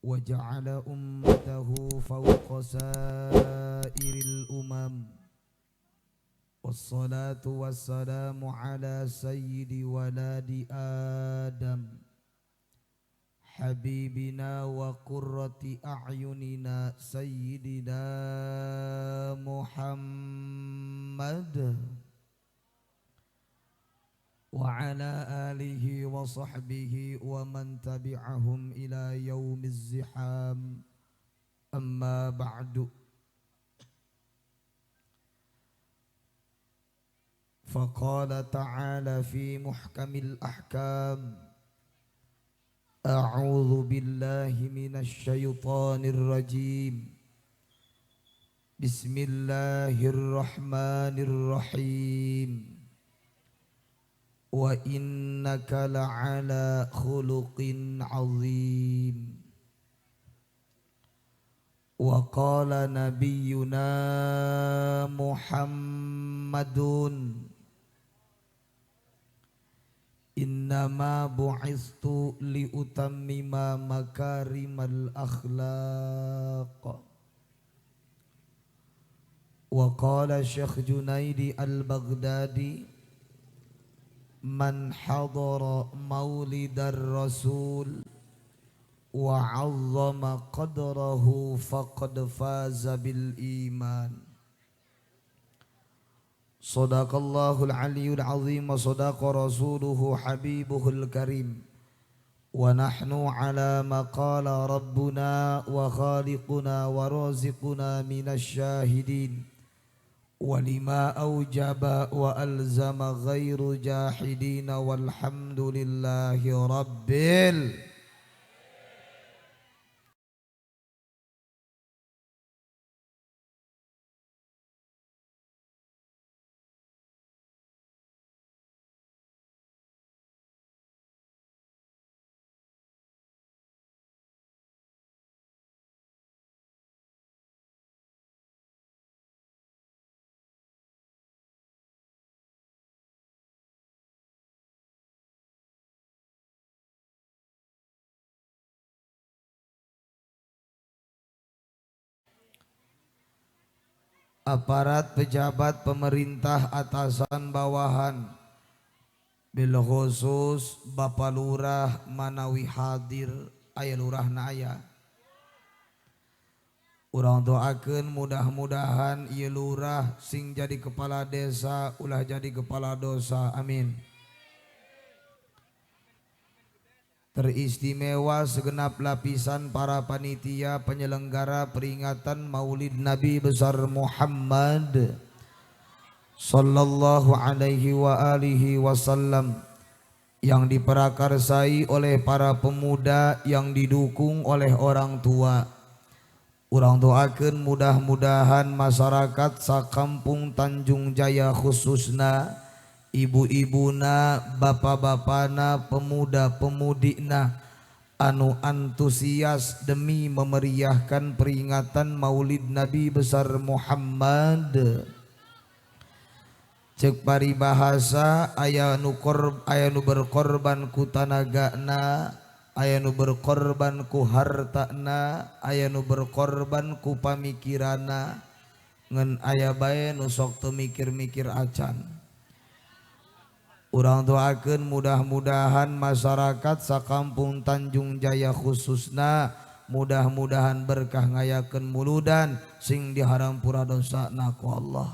وجعل أمته فوق سائر الأمم والصلاة والسلام على سيد ولد آدم حبيبنا وقرة أعيننا سيدنا محمد وعلى آله وصحبه ومن تبعهم إلى يوم الزحام أما بعد فقال تعالى في محكم الأحكام أعوذ بالله من الشيطان الرجيم بسم الله الرحمن الرحيم وإنك لعلى خلق عظيم وقال نبينا محمد إنما بعثت لأتمم مكارم الأخلاق وقال الشيخ جنيد البغدادي من حضر مولد الرسول وعظم قدره فقد فاز بالإيمان صدق الله العلي العظيم وصدق رسوله حبيبه الكريم ونحن على ما قال ربنا وخالقنا ورازقنا من الشاهدين ولما أوجب وألزم غير جاحدين والحمد لله رب aparat pejabat pemerintah atasan bawahan bil khusus Bapak Lurah manawi hadir aya lurahna aya urang doakeun mudah-mudahan ieu lurah sing jadi kepala desa ulah jadi kepala dosa amin. Teristimewa segenap lapisan para panitia penyelenggara peringatan Maulid Nabi besar Muhammad sallallahu alaihi wa alihi wasallam yang diprakarsai oleh para pemuda yang didukung oleh orang tua. Urang doakeun mudah-mudahan masyarakat sakampung Tanjung Jaya khususna ibu-ibuna, bapak-bapana, pemuda-pemudina anu antusias demi memeriahkan peringatan Maulid Nabi besar Muhammad. Cek paribahasa aya nu berkorban ku tanagana, aya nu berkorban ku hartana, aya nu berkorban ku pamikirana, ngan aya bae nu sok teu mikir-mikir acan. Urang doakeun mudah-mudahan masyarakat sakampung Tanjung Jaya khususna mudah-mudahan berkah ngayakeun muludan sing dihampura dosana ku Allah.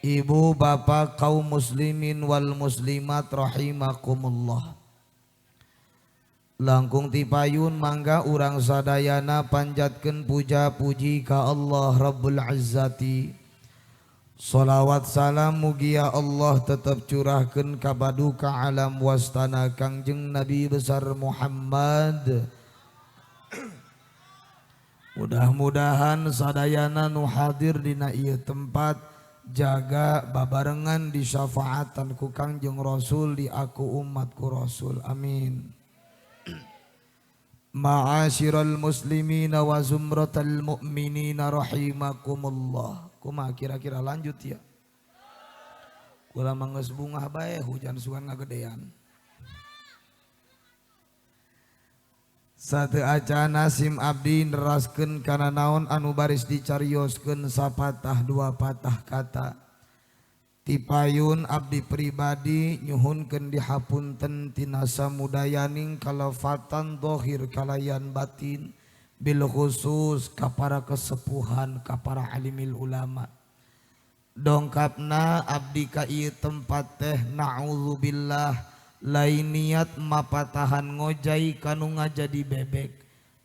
Ibu bapak kaum muslimin wal muslimat rahimakumullah. Langkung tipayun mangga urang sadayana panjatkeun puja puji ka Allah Rabbul Izzati. Salawat salam mugia Allah tetap curahkan kabadu ka alam wastana Kangjeng Nabi besar Muhammad. Mudah-mudahan sadayana nu hadir dina ieu tempat jaga babarengan di syafaatan ku Kangjeng Rasul di aku umatku Rasul amin. Ma'asyiral muslimina wa zumratal mu'minina rahimakumullah. Kumaha kira-kira lanjut ya. Kula manggeus bungah bae hujan sugan ngagedean. Satu acana sim abdi neraskeun kana naon anu baris dicarioskeun sapatah dua patah kata. Tipayun abdi pribadi nyuhunkeun dihapunten tina samudayaning kalafatan zahir kalayan batin bil khusus ka para kesepuhan ka para alimil ulama. Dongkapna abdi ka ieu tempat teh naudzubillah lain niat mapatahan ngojai kanu ngajadi bebek,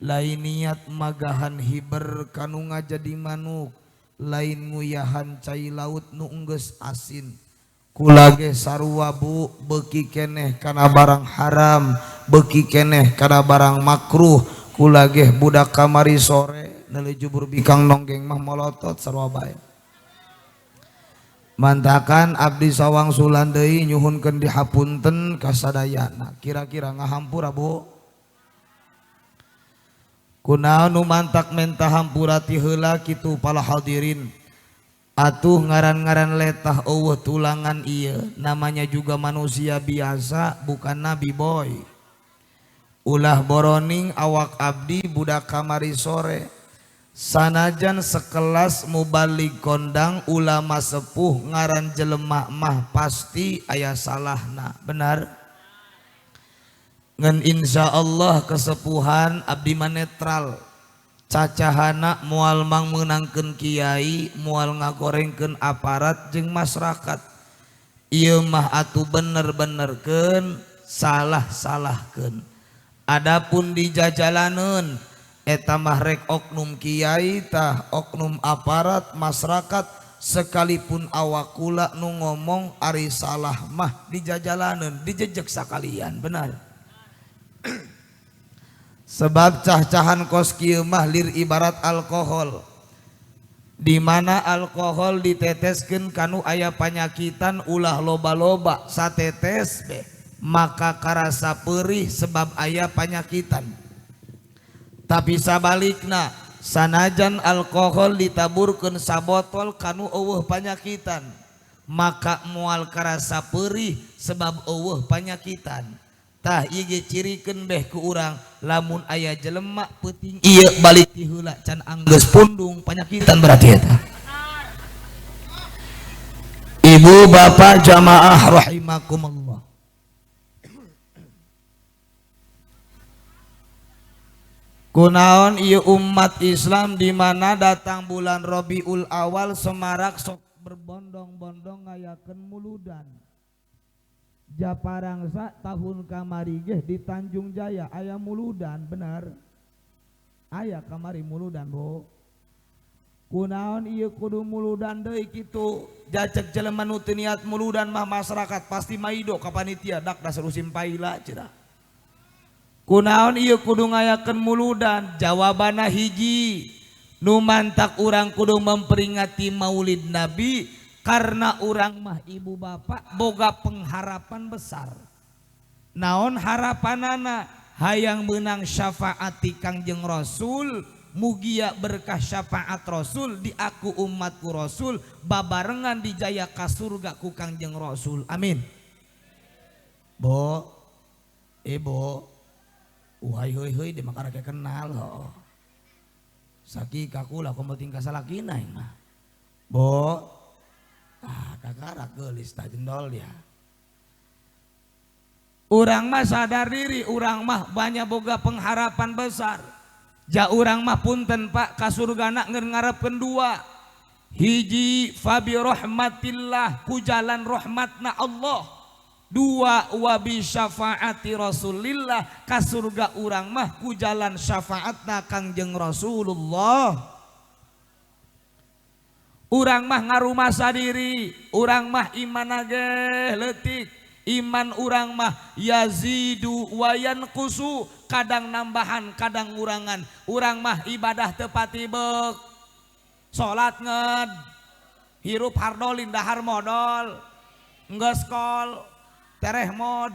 lain niat magahan hiber kanu ngajadi manuk, lain nguyahan cai laut nu enggeus asin. Kula ge sarua bu beuki keneh kana barang haram, beuki keneh kana barang makruh. Kula ge budak kamari sore neuli jubur bikang nonggeng mah molotot sarua bae. Mantakan abdi sawang sulan deui nyuhunkeun dihapunten ka sadayana. Kira-kira ngahampura bu? Kunaon nu mantak menta hampura ti heula kitu pala hadirin. Atuh ngaran-ngaran letah eueuh tulangan ieu namanya juga manusia biasa bukan nabi boy. Ulah boroning awak abdi budak kamari sore. Sanajan sekelas mubalik kondang ulama sepuh ngaran jelema mah pasti aya salahna, benar? Ngan insyaallah kesepuhan abdi mah netral. Cacahana moal mang meunangkeun kiai, moal ngagorengkeun aparat jeung masyarakat. Ieu mah atuh bener-benerkeun, salah-salahkeun. Adapun dijajalaneun eta mah rek oknum kiai tah oknum aparat masyarakat sekalipun awak kula nu ngomong ari salah mah dijajalaneun dijejeg sakalian, benar? Sebab cah-cahan kos kieu mah lir ibarat alkohol, di mana alkohol diteteskeun kanu aya panyakitan ulah loba-loba satetes be maka karasa perih sebab aya panyakitan. Tapi sabalikna sanajan alkohol ditaburkeun sabotol kanu eueuh panyakitan maka moal karasa perih sebab eueuh panyakitan. Tah ieu ge cirikeun beh ku urang lamun aya jelema peuting ieu balik ti heula can anggeus pundung panyakitan berarti eta. Ibu bapak jamaah rahimakumullah. Kunaon ieu umat Islam di mana datang bulan Rabiul Awal semarak sok berbondong-bondong ngayakeun muludan. Japarangsa tahun kamari ge di Tanjung Jaya aya muludan, benar? Aya kamari muludan, Bu. Kunaon ieu kudu muludan deui kitu. Jacek jelema nu teu niat muludan mah masyarakat pasti maido ka panitia dak dasar usim paila cenah. Kunaon ieu kudu ngayakeun muludan? Jawabana hiji, nu mantak urang kudu memperingati Maulid Nabi karena urang mah ibu bapak boga pengharapan besar. Naon harapanana? Hayang meunang syafaati Kangjeng Rasul, mugia berkah syafaat Rasul diaku umatku Rasul babarengan dijaya ka surga ku Kangjeng Rasul. Amin. Bo, Ibu wahai heuy di makara ke kenal ho. Saki kakula komo tingkah salakina mah. Bo. Kakara geulis tah jendol dia. Urang mah sadar diri, urang mah banyak boga pengharapan besar. Ja urang mah punten Pak ka surgana ngeur ngarepkeun dua. Hiji fabi rahmatillah ku jalan rahmatna Allah. Dua wabi syafaati Rasulillah ka surga urang mah ku jalan syafaatna Kangjeng Rasulullah. Urang mah ngarumasa diri, urang mah iman ge leutik. Iman urang mah yazidu wa yanqusu, kadang nambahan kadang ngurangan. Urang mah ibadah teu pati beuk. Salat nged, hirup hardolin dahar modal, enggeus kol tereh mod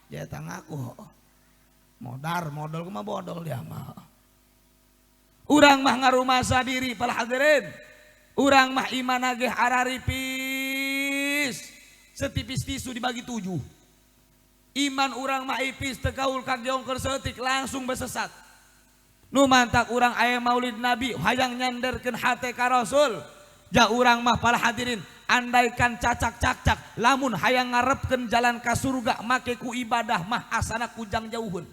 dia tangaku modar modal kumaha bodol dia mah. Urang mah ngarumasa diri pala hadirin. Urang mah iman ge hararipis setipis tisu dibagi 7. iman urang mah ipis teu gaul kag jongker seutik langsung besesat. Nu mantak urang aya maulid nabi hayang nyanderkeun hate ka rasul. Ja urang mah para hadirin andaikan cacak-cacak lamun hayang ngarepkeun jalan ka surga make ku ibadah mah asana kujang jauheun.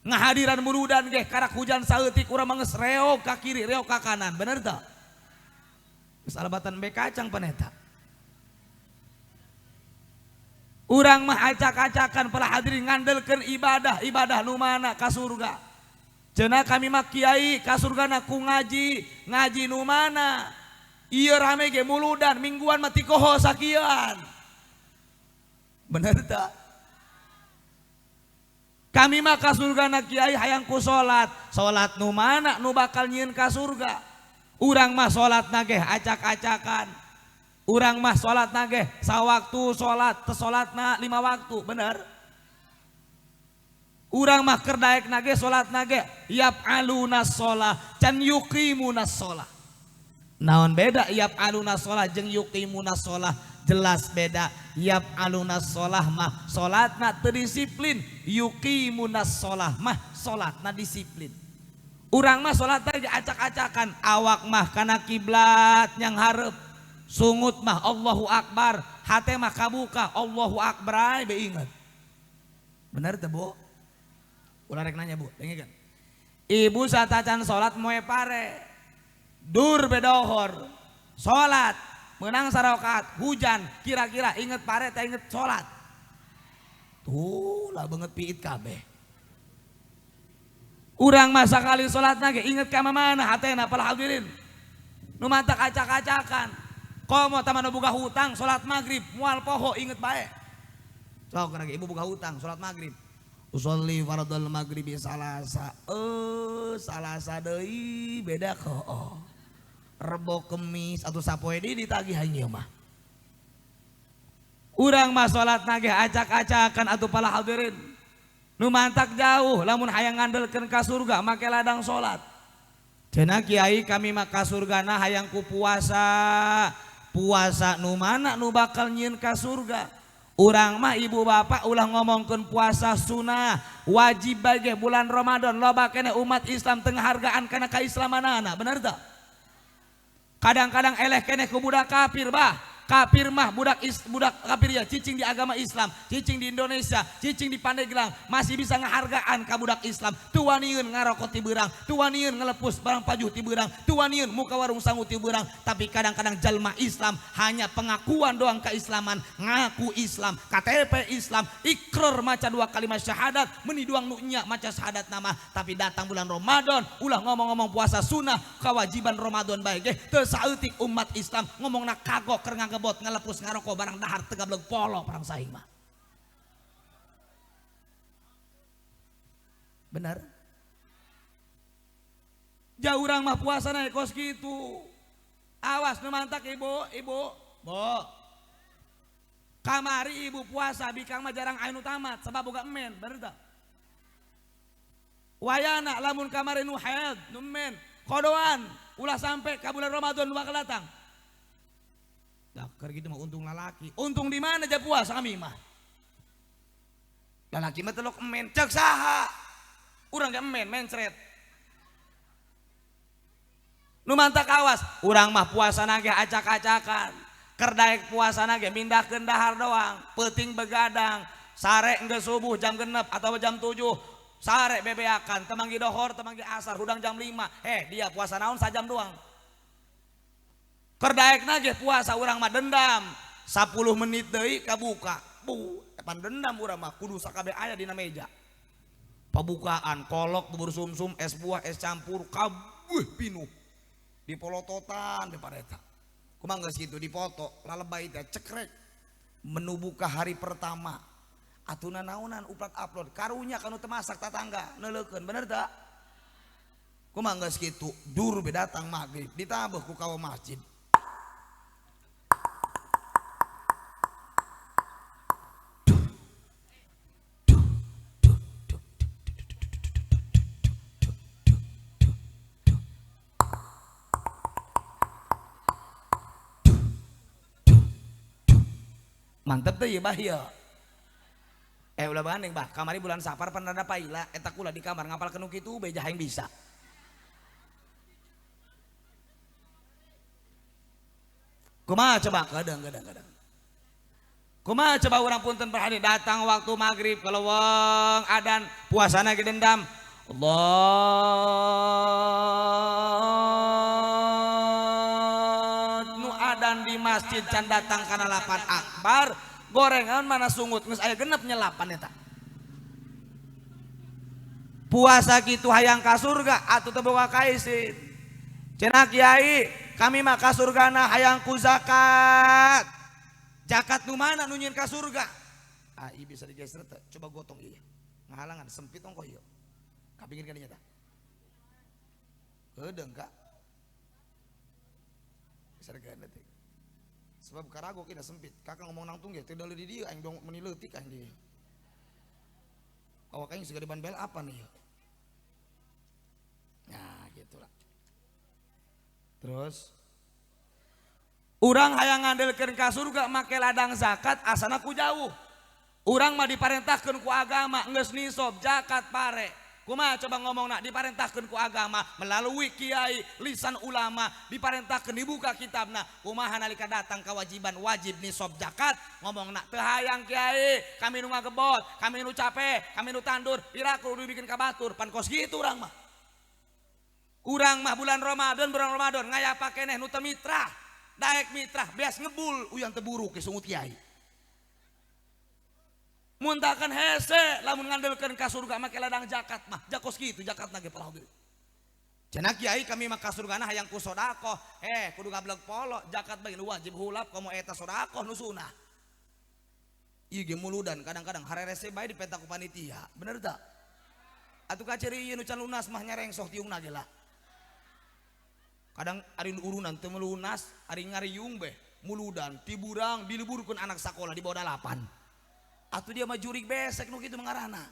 Ngahadiran muludan ge karak hujan saeutik urang mah geus reog ka kiri reog ka kanan bener teu? Geus alabatan be kacang paneta. Urang mah acak-acakan para hadirin ngandelkeun ibadah nu mana ka surga. Cenah kami mah kiai ka surgana ku ngaji nu mana? Ieu rame ge muludan mingguan mah ti koho sakieuan. Bener teu? Kami mah ka surgana kiai hayang ku salat nu mana nu bakal nyieun ka surga. Urang mah salatna ge acak-acakan. Urang mah salatna ge sawaktu salat, teu salatna 5 waktu, bener? Urang mah keur daekna ge salatna ge yaf'alunas shalah can yuqimunas shalah. Naon beda yaf'alunas shalah jeung yuqimunas shalah? Jelas beda. Yaf'alunas shalah mah salatna teu disiplin, yuqimunas shalah mah salatna disiplin. Urang mah salatna ge acak-acakan, awak mah kana kiblat yang hareup. Sungut mah Allahu Akbar, hate mah kabuka Allahu Akbar be inget. Bener teu Bu? Ulah rek nanya Bu, dengekeun. Ibu satacan salat moe pare. Dur bedohor. Salat menang sarakaat, hujan, kira-kira inget pare teh inget salat. Tuh lah banget piit kabeh. Urang mah sakali salatna ge inget ka mana hatena para hadirin. Nu mantak acak-acakan. Komo tamana boga hutang salat magrib moal poho inget bae. Sok lagi ibu boga hutang salat magrib. Usolli fardhal maghribi salasa. Salasa deui beda keueuh. Rebo Kemis atau sapoe deui ditagih ieu mah. Urang mah salatna ge acak-acakan atuh pala hadirin. Nu mantak jauh lamun hayang ngandelkeun ka surga make ladang salat. Cenah kiai kami mah ka surgana hayang ku puasa. Puasa nu mana nu bakal nyieun ka surga. Urang mah ibu bapak ulah ngomongkeun puasa sunnah wajib bage bulan Ramadan loba keneh umat Islam teu hargaan kana kaislamanana bener teu? Kadang-kadang eleh keneh ku budak kafir bah. Kafir mah budak kafir ya cicing di agama Islam, cicing di Indonesia, cicing di Pandeglang masih bisa ngehargaan ka budak Islam. Tuanieun ngarokot ti beurang, tuanieun ngelepus barang pajuh ti beurang, tuanieun muka warung sangu ti beurang. Tapi kadang-kadang jalma Islam hanya pengakuan doang keislaman, ngaku Islam, KTP Islam, ikrar maca 2 kalimat syahadat, meuni doang nu nya maca syahadat nama. Tapi datang bulan Ramadan ulah ngomong-ngomong puasa sunnah, kewajiban Ramadan bae ge teu saeutik umat Islam ngomongna kagok keur ngebot ngalepus ngaroko barang dahar tegableg polo perang saing mah. Benar? Jauh urang mah puasana kos kitu. Awas nu mantak ibu. Bo. Kamari ibu puasa bikang mah jarang anu tamat sabab boga emen, bener teu? Wayana lamun kamari nu haid, nu emen, kodoan ulah sampai ka bulan Ramadan nu bakal datang. Dakar gitu mah untung lalaki. Untung di mana aja puasa kami mah. Lalaki mah telok emen cek saha. Urang ge emen mencret. Nu mantak awas, urang mah puasana ge acak-acakan. Keur daek puasana ge mindahkeun dahar doang, peuting begadang. Sare enggeus subuh jam 6 atau jam 7. Sare bebeakan, temanggi dohor, temanggi asar, hudang jam 5. Dia puasa naon sajam doang. Kerdaekna ge puasa urang mah dendam 10 menit deui kabuka. Pan dendam urang mah kudu sakabeh aya dina meja. Pembukaan kolok bubur sumsum es buah es campur kabeh pinuh. Dipolototan di pareta. Kumaha geus kitu dipoto lalebay teh cekrek. Menu buka hari pertama. Atuna naonan upload upload karunya kanu teu masak tatangga neuleukeun bener teu? Kumaha geus kitu dur be datang magrib ditabeuh ku kawa masjid. Mantep tuh ya bah ya. Ulah banding bah kamari bulan Sapar pernah ada paila eta kula di kamar ngapal kenu kitu beja yang bisa. Kumaha coba kadang. Kumaha coba orang punten perhadi datang waktu maghrib kalau wong adan puasana ge dendam. Allah nu adan di masjid can datang kana lapan akbar gorengan mana sungut geus aya genep nyelapan eta. Puasa kitu hayang ka surga atuh teu boga kaisin. Cenah kiai kami mah ka surgana hayang ku zakat. Zakat nu mana nu nyieun ka surga? Ah, ieu bisa digeser teh. Coba gotong ieu. Ngahalangan sempit ongkoh ieu. Kapingin kan nyata. Heudeng ka. Bisa digana teh. Sebab karago kina sempit. Kakak ngomong nangtung ge teu deuleu di dieu aing dong meni leutik aing di. Awak aing segede ban bel apa nih? Nah, gitulah. Terus urang hayang ngandelkeun ka surga make ladang zakat asana ku jauh. Urang mah diparentahkeun ku agama geus nisab zakat pare. Kumaha coba ngomongna diparentahkeun ku agama melalui kiai lisan ulama diparentahkeun dibuka kitabna kumaha nalika datang kewajiban wajib nisab zakat ngomongna teu hayang kiai kami nu ngagebot kami nu capek kami nu tandur ira kudu bikin kabatur pan kos gitu urang mah. Urang mah bulan Ramadan ngayapa keneh nu teu mitra daek mitra beas ngebul uyang teu buruk ke sungut kiai. Muntakan hese lamun ngandelkeun ka surga make ladang zakat mah jakos kitu zakatna ge parah deui. Cenah kiai kami mah ka surgana hayang ku sedekah kudu gableg polo zakat bae nu wajib hulap komo eta sedekah nu sunah. Ieu ge muludan kadang-kadang harerese bae dipeta ku panitia bener tah? Atuh kaciri ieu nu can lunas mah nyarengsoh tiungna ge lah. Kadang ari urunan teu melunas ari ngariung beh muludan tiburang diliburkeun anak sakola di bawah 8. Atuh dia mah jurig besek nu kitu mengarana.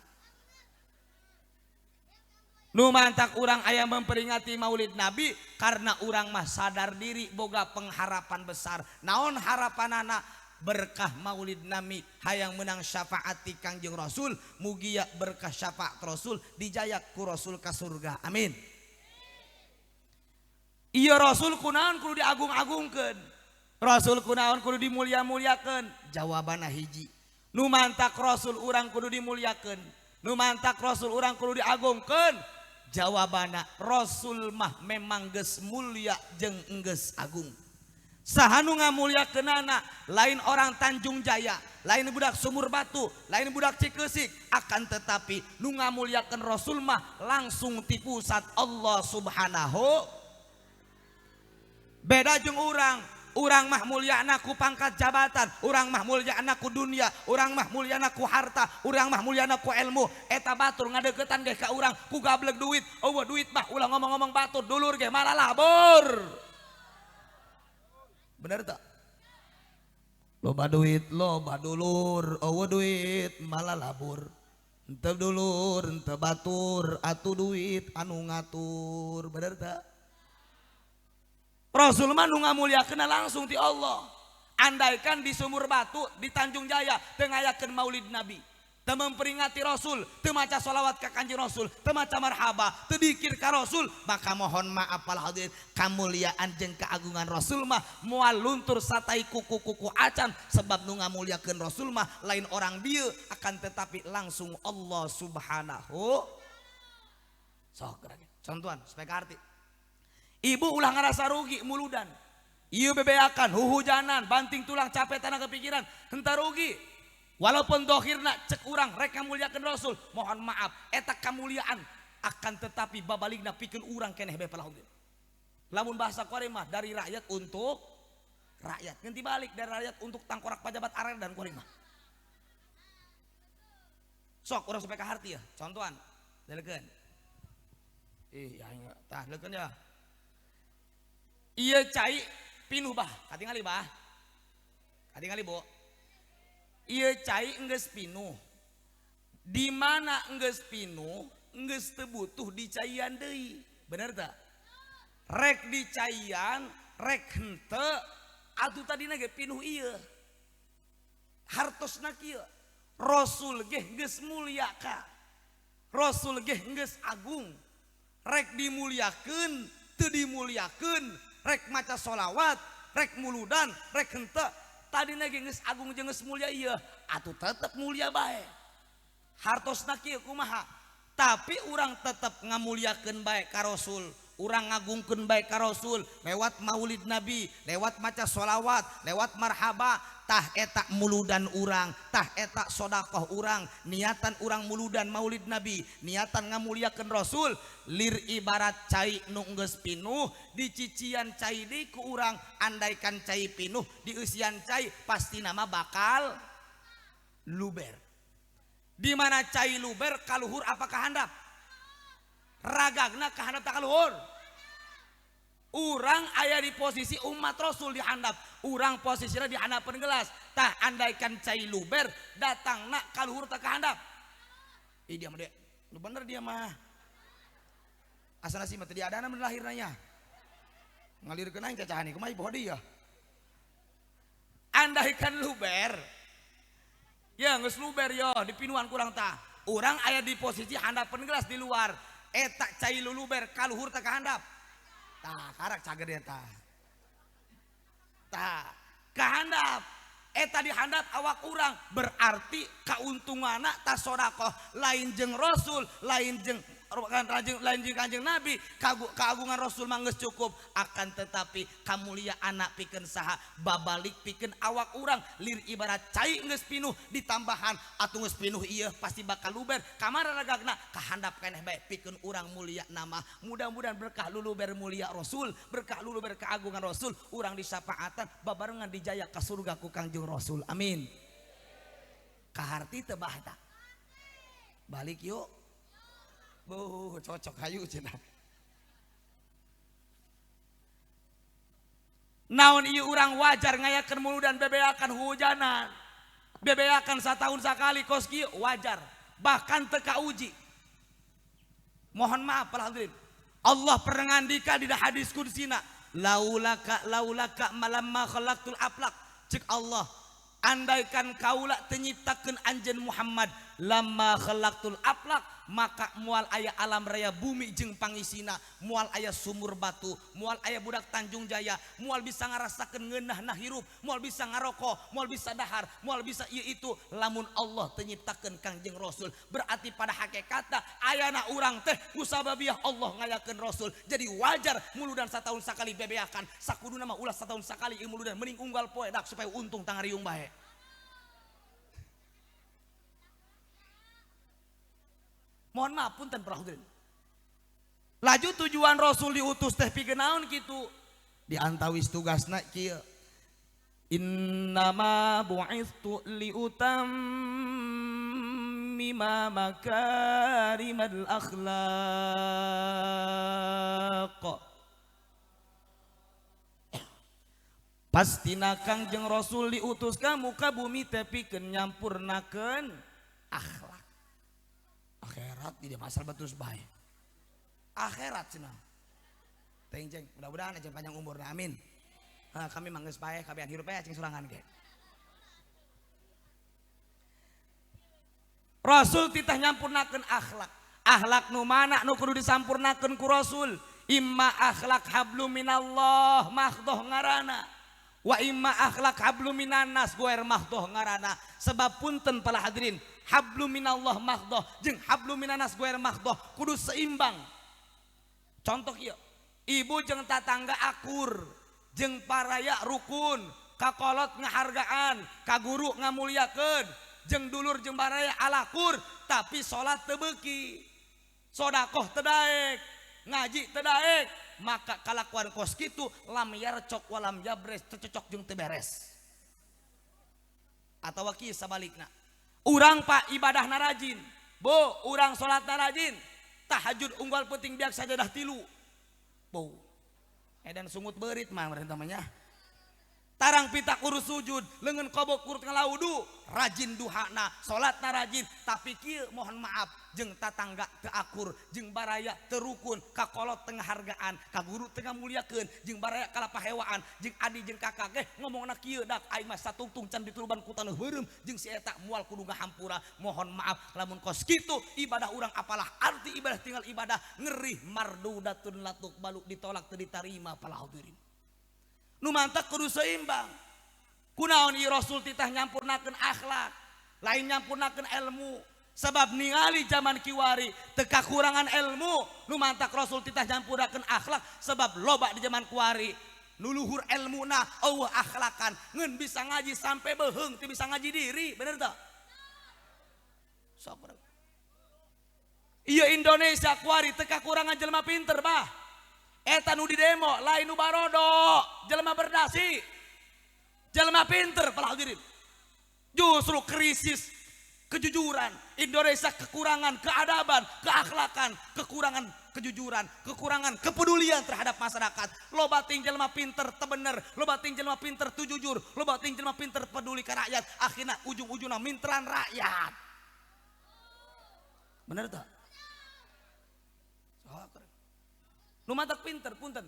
Nu mantak urang aya memperingati Maulid Nabi karena urang mah sadar diri boga pengharapan besar. Naon harapanana berkah Maulid Nabi hayang menang syafaati Kangjeng Rasul mugi ya berkah syafaat Rasul dijayak ku Rasul ka surga. Amin. Iya Rasul kunaon kudu diagung-agungkeun. Rasul kunaon kudu dimulia-muliakeun. Jawabana hiji. Nu mantak Rasul urang kudu dimuliakeun. Nu mantak Rasul urang kudu diagungkeun. Jawabana Rasul mah memang geus mulia jeung geus agung. Saha nu ngamuliakeunana lain orang Tanjung Jaya, lain budak Sumur Batu, lain budak Cikeusik, akan tetapi nu ngamuliakeun Rasul mah langsung ti pusat Allah Subhanahu. Beda jeung urang mah mulyana ku pangkat jabatan, urang mah mulyana ku dunia, urang mah mulyana ku harta, urang mah mulyana ku ilmu. Eta batur ngadeuketan ge ka urang ku gableg duit. Eueuh duit mah ulah ngomong-ngomong batur dulur ge malah labor. Bener tak? Loba duit, loba dulur, eueuh duit malah labur. Henteu dulur, henteu batur, atuh duit anu ngatur. Bener tak? Rasul mah nu ngamuliakeun langsung ti Allah. Andaikan di Sumur Batu, di Tanjung Jaya teu ngayakeun Maulid Nabi, teu memperingati Rasul, teu maca sholawat ka Kanjeng Rasul, teu maca marhaba, teu dikir ka Rasul, maka mohon maaf para hadirin kamuliaan jeung keagungan Rasul mah moal luntur satai kuku-kuku acan sebab nu ngamuliakeun Rasul mah lain orang dieu akan tetapi langsung Allah Subhanahu. Sok contohan supaya arti. Ibu ulah ngerasa rugi muludan. Ieu bebeakan, huhujanan, banting tulang capek tanah kepikiran, henteu rugi. Walaupun dohirna cek urang rek ngamuliakeun Rasul, mohon maaf eta kamuliaan akan tetapi babaligna pikeun urang keneh bae palahudin. Lamun bahasa Korea mah dari rakyat untuk rakyat, ganti balik dari rakyat untuk tangkorak pejabat aren dan Korea mah. Sok urang supaya kaharti ya, contohan. Dalekeun. Ya tah dalekeun ya. Iya cai pinuh bah, katingali bah, katingali bo. Iya cai enggeus pinuh. Di mana enggeus pinuh, enggeus teu butuh dicaian deui, bener tak? Rek dicaian, rek henteu, atuh tadina ge pinuh ieu. Hartosna kieu. Rasul ge geus mulia ka. Rasul ge geus agung. Rek dimuliakeun, teu dimuliakeun, rek maca sholawat, rek muludan, rek henteu. Tadina ge geus agung jeung geus mulia ieu, atuh tetep mulia bae. Hartosna kieu kumaha? Tapi urang tetep ngamuliakeun bae ka Rasul. Urang ngagungkeun bae ka Rasul lewat maulid Nabi, lewat maca sholawat, lewat marhaba. Tah eta muludan urang, tah eta sodakoh urang, niatan urang muludan maulid Nabi, niatan ngamuliakeun Rasul, lir ibarat cai nu geus pinuh, dicician cai deui ku urang, andaikan cai pinuh, dieusian cai pasti nama bakal luber. Di mana cai luber kaluhur apa kahandap? Ragagna kahandap tak kaluhur. Urang aya di posisi umat Rasul dihandap, urang posisinya di handapan gelas. Tah andaikan cai luber datang nak kaluhur tak kahandap. Ih dia mah deh, lu bener dia mah. Asana sih mah teu diadana mun lahirna. Ngalirkeun aing cacahan ieu kumaha poho dia. Andaikan luber. Ya geus luber yo di pinuan kurang tah. Urang aya di posisi handapan gelas di luar. Eta cai luluber kaluhur tak kahandap. Tah karak cager eta. Tah kahandap. Eta dihandap awak urang berarti kauntunganna ta sodakoh lain jeung Rasul, lain jeung Kanjeng Nabi, keagungan Rasul mah geus cukup, akan tetapi kamulia anak pikeun saha babalik pikeun awak urang lir ibarat cai geus pinuh ditambahan atuh geus pinuh ieu pasti bakal luber kamana ragagna kahandap keneh bae pikeun urang mulia nama. Mudah-mudahan berkah luluber mulia Rasul, berkah luluber keagungan Rasul, urang disapaatan babarengan dijaya ka surga ku Kangjeng Rasul. Amin. Kaharti teu bahta. Balik yuk. Cocok hayu cenah. Naon ieu urang wajar ngayakeun muludan bebeakan hujanan. Bebeakan satahun sakali kos kieu wajar. Bahkan teu kauji. Mohon maaf para hadirin. Allah pernah ngandika di hadis kudsina, laulaka malamma khalaqtul aflaq. Cek Allah, andaikan kaula teu nyiptakeun anjeun Muhammad lamma khalaqtul aflaq, maka mual aya alam raya bumi jeung pangisina, mual aya sumur batu, mual aya budak Tanjung Jaya, mual bisa ngarasakeun ngeunahna hirup, mual bisa ngarokok, mual bisa dahar, mual bisa ieu itu lamun Allah teu nyiptakeun Kangjeng Rasul. Berarti pada hakikatna ayana urang teh kusababiah Allah ngayakeun Rasul. Jadi wajar muludan satahun sakali bebeakan, sakuduna mah ulah satahun sakali ieu muludan mending unggal poe dak supaya untung tangariung bae. Mohon maaf punten para hadirin. Laju tujuan Rasul diutus teh pikeun naon kitu? Di antawis tugasna kieu. Innama bu'istu liutammima makarimal akhlaq. Pastina Kangjeng Rasul diutus ka muka bumi teh pikeun nyampurnakeun akhlak. Akhirat tidak masalah betul baik. Akhirat cenah. Teuing ceng, mudah-mudahan aja panjang umurna amin. Kami manggeus bae kabean hirup bae ceng sorangan ge. Rasul titah nyampurnakeun akhlak. Akhlak nu mana nu kudu disampurnakeun ku Rasul? Imma akhlak hablum minallah mahdhoh ngaranna. Wa imma akhlak hablum minannas goer mahdhoh ngaranna. Sebab punten para hadirin, hablum minallah mahdhoh jeung hablum minanas goer mahdhoh kudu seimbang. Contoh ieu, ibu jeung tatangga akur, jeung paraya rukun, kakolot ngahargaan, ka guru ngamuliakeun, jeung dulur jeung paraya alakur, tapi salat teu beuki, sodakoh teu daek, ngaji teu daek, maka kalakuan kos kitu lam yarcok walam yabres, teu cocok jeung teu beres. Atawa kieu sabalikna. Urang pak ibadahna rajin, bo urang sholatna rajin, tahajud unggal penting biak sajadah 3, bo edan sungut berit mah namanya. tarang pita kurus sujud, lengan kobok kurut ngelaudu, rajin duhana, salatna rajin, tapi kieu mohon maaf, jeung tatangga teu akur, jeung baraya teu rukun, kakolot tengah hargaan, ka guru tengah muliakeun, jeung baraya kalapahewaan, jeung adi jeung kakak ge ngomongna kieu dak aing mah satungtung can dituluban ku taneuh beureum, jeung si eta moal kudu ngahampura. Mohon maaf lamun kos kitu ibadah urang apalah arti ibadah tinggal ibadah ngerih mardudatun latuk balu ditolak teu ditarima pala hadirin. Nu mantak kudu seimbang. Kunaon ieu Rasul titah nyampurnakeun akhlak, lain nyampurnakeun ilmu. Sebab ningali zaman kiwari teu kakurangan ilmu, nu mantak Rasul titah nyampurnakeun akhlak sebab loba di zaman kiwari nu luhur ilmuna eueuh akhlakan, ngeun bisa ngaji sampai beheung teu bisa ngaji diri, bener teu? Sok. Ieu Indonesia kiwari teu kakurangan jelema pinter bah. Eta nu di demo lain nu barodo, jelema berdasi, jelema pinter pala hadirin. Justru krisis kejujuran Indonesia, kekurangan keadaban, keakhlakan, kekurangan kejujuran, kekurangan kepedulian terhadap masyarakat. Loba ting jelema pinter teu bener, loba ting jelema pinter teu jujur, loba ting jelema pinter peduli ka rakyat, akhirna ujung-ujungna mintran rakyat. Bener teu? Nu mantak pinter punten.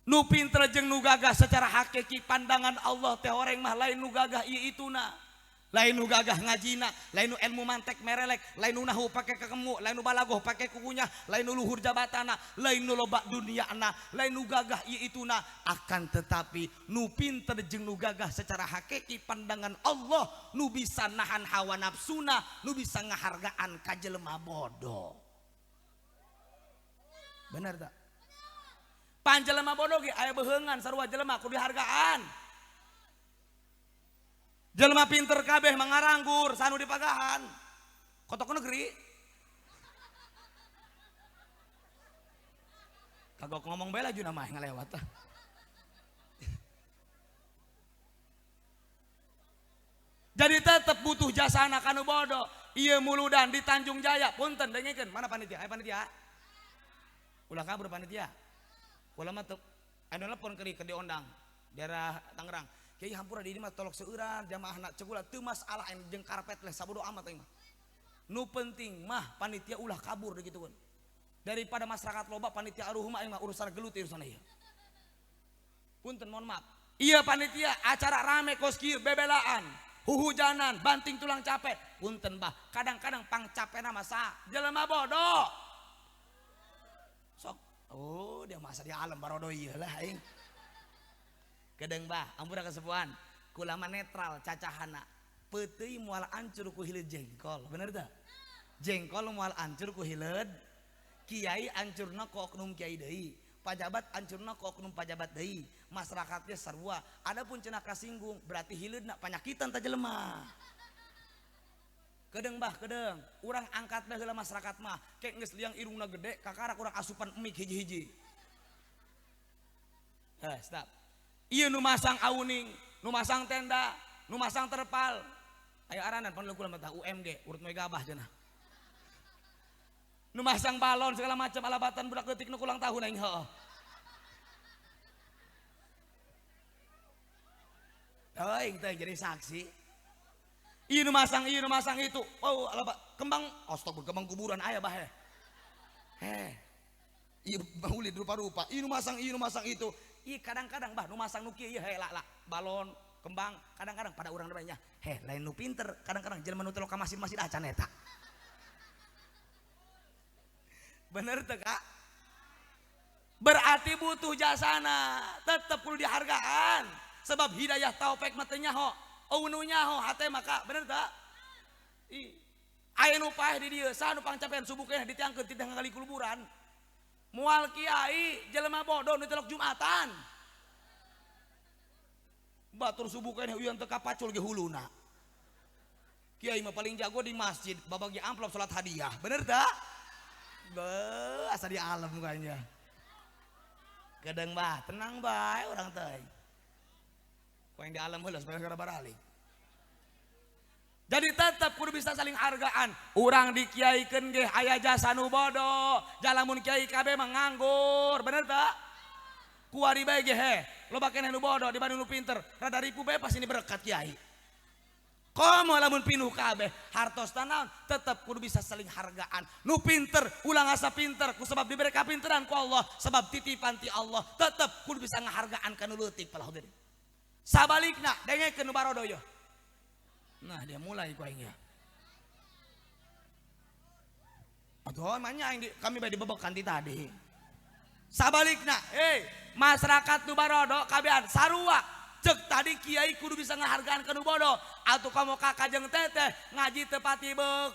Nu pinter jeung nu gagah secara hakiki pandangan Allah teh horeng mah lain nu gagah ieu ituna. Lain nu gagah ngajina, lain nu ilmu mantek merelek, lain nu nahu pake kekemu, lain nu balagoh pake kukunya, lain nu luhur jabatana, lain nu loba duniana, lain nu gagah ieu ituna. Akan tetapi nu pinter jeung nu gagah secara hakiki pandangan Allah, nu bisa nahan hawa nafsuna, nu bisa ngahargaan ka jelema bodoh. Bener tak? Panjelema bodoh ge aya beheungan sarua jelema kudu dihargaan. Jelema pinter kabeh mangaranggur sanu dipagahan. Kotok negeri. Kagok ngomong bae lajuna mah ngalewat. Jadi tetep butuh jasa anak anu bodoh. Ieu muludan di Tanjung Jaya punten dengekeun mana panitia? Aya panitia? Ulah kabur panitia. Ulah mah teu anu telepon ke diondang daerah Tangerang. Kiai hampura di dieu mah tolok seueuran jamaahna cegula teu masalah jeung karpet leh sabodo amat aing mah. Nu penting mah panitia ulah kabur digitueun. Daripada masyarakat loba panitia aruh mah aing mah urusan gelut urusan ieu. Punten mohon maaf. Iya panitia acara rame kos kieu bebelaan, huhujanan, banting tulang capek. Punten bah, kadang-kadang pang capena mah sa jelema bodoh. Sok, oh dia masa di alam barodo ieu lah aing. Kedeng bah, ampura kesepuhan, kulama netral cacahana. Peuteuy moal ancur ku hileud jengkol, bener teu? Jengkol moal ancur ku hileud, kiai ancurna ku oknum kiai deui, pajabat ancurna ku oknum pajabat deui, masyarakatnya sarua. Adapun cenah kasinggung, berarti hileudna panyakitan ta jelema. Kedeng bah, kedeng. Urang angkat dah heula masyarakat mah. Kek geus liang irungna gede, kakarak urang asupan emik hiji-hiji. Stop. Ieu nu masang auning, nu masang tenda, nu masang terpal. Aya aranan pan kula mah UMG, urut moe gabah cenah. Nu masang balon segala macam alabatan budak leutik nu ulang tahun aing heuh. Aing teh jadi saksi. Ieu nu masang itu. Oh, alaba kembang, astagfirullah kembang kuburan aya bah he. Ieu maulid rupa-rupa. Ieu nu masang itu. Ieu kadang-kadang bah nu masang nu kieu ieu he la balon, kembang, kadang-kadang pada urang namanya. Lain nu pinter, kadang-kadang jelema nu teu ka masjid-masjid acan eta. Bener teu Kak? Berarti butuh jasana, tetep kudu dihargaan. Sebab hidayah taufik mah teu nyaho. Nu nyaho hate maka bener tak? Aya nu paeh di dieu, saha nu pangcapean subuh kena ditiangkeun ti tengah kali kuburan. Moal kiai jelema bodoh nu telok Jumatan. Batur subuh kena uyan teu kapacul ge huluna. Kiai mah paling jago di masjid babagi amplop salat hadiah, bener tak? Asa di alam kayaknya. Kadang bah, tenang bae urang teh. Kau yang di alam heula supaya gara baralik. Jadi tetap kudu bisa saling hargaan. Urang dikiaikeun ge aya jasa nu bodoh. Jalamun kiai kabeh mah nganggur, bener tak? Kuari bae ge loba keneh nu bodoh dibanding nu pinter. Rada ripu bae pasti ini berkat kiai. Komo lamun pinuh kabeh hartos naon tetep kudu bisa saling hargaan. Nu pinter ulah asa pinter ku sebab diberi kapinteran ku Allah, sebab titipan ti Allah, tetep kudu bisa ngahargaan ka nu leutik palah hadirin. Sabalikna dengekeun nu barodo yo. Nah dia mulai ku aing ya. Aduh manya aing kami bae dibebekan ti tadi. Sabalikna masyarakat nu barodo kabehan sarua. Cek tadi kiai kudu bisa ngahargaan ke nu bodoh. Atuh kamu kakak jeung teteh ngaji tepati beuk.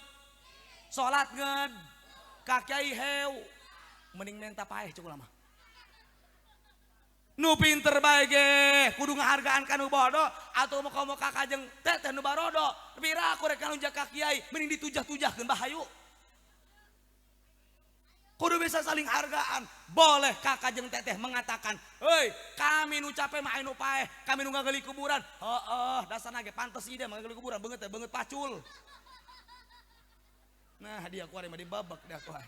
Salat ngeun. Ka kiai heu. Mending menta paeh cuk mah. Nu pinter bae ge kudu ngahargaan ka nu bodoh. Atuh kamu kakak jeung teteh nu barodo. Pira aku rek ngalunjak ka kiai mending ditujah-tujahkeun bahayu. Kudu bisa saling hargaan. Boleh kakak jeung teteh mengatakan, hei kami nu capek mah anu paeh, kami nu ngagali kuburan. Dasarna ge pantes ieu mah ngagali kuburan beungeut teh beungeut pacul. Nah dia kuari mah dibabak dah kuai.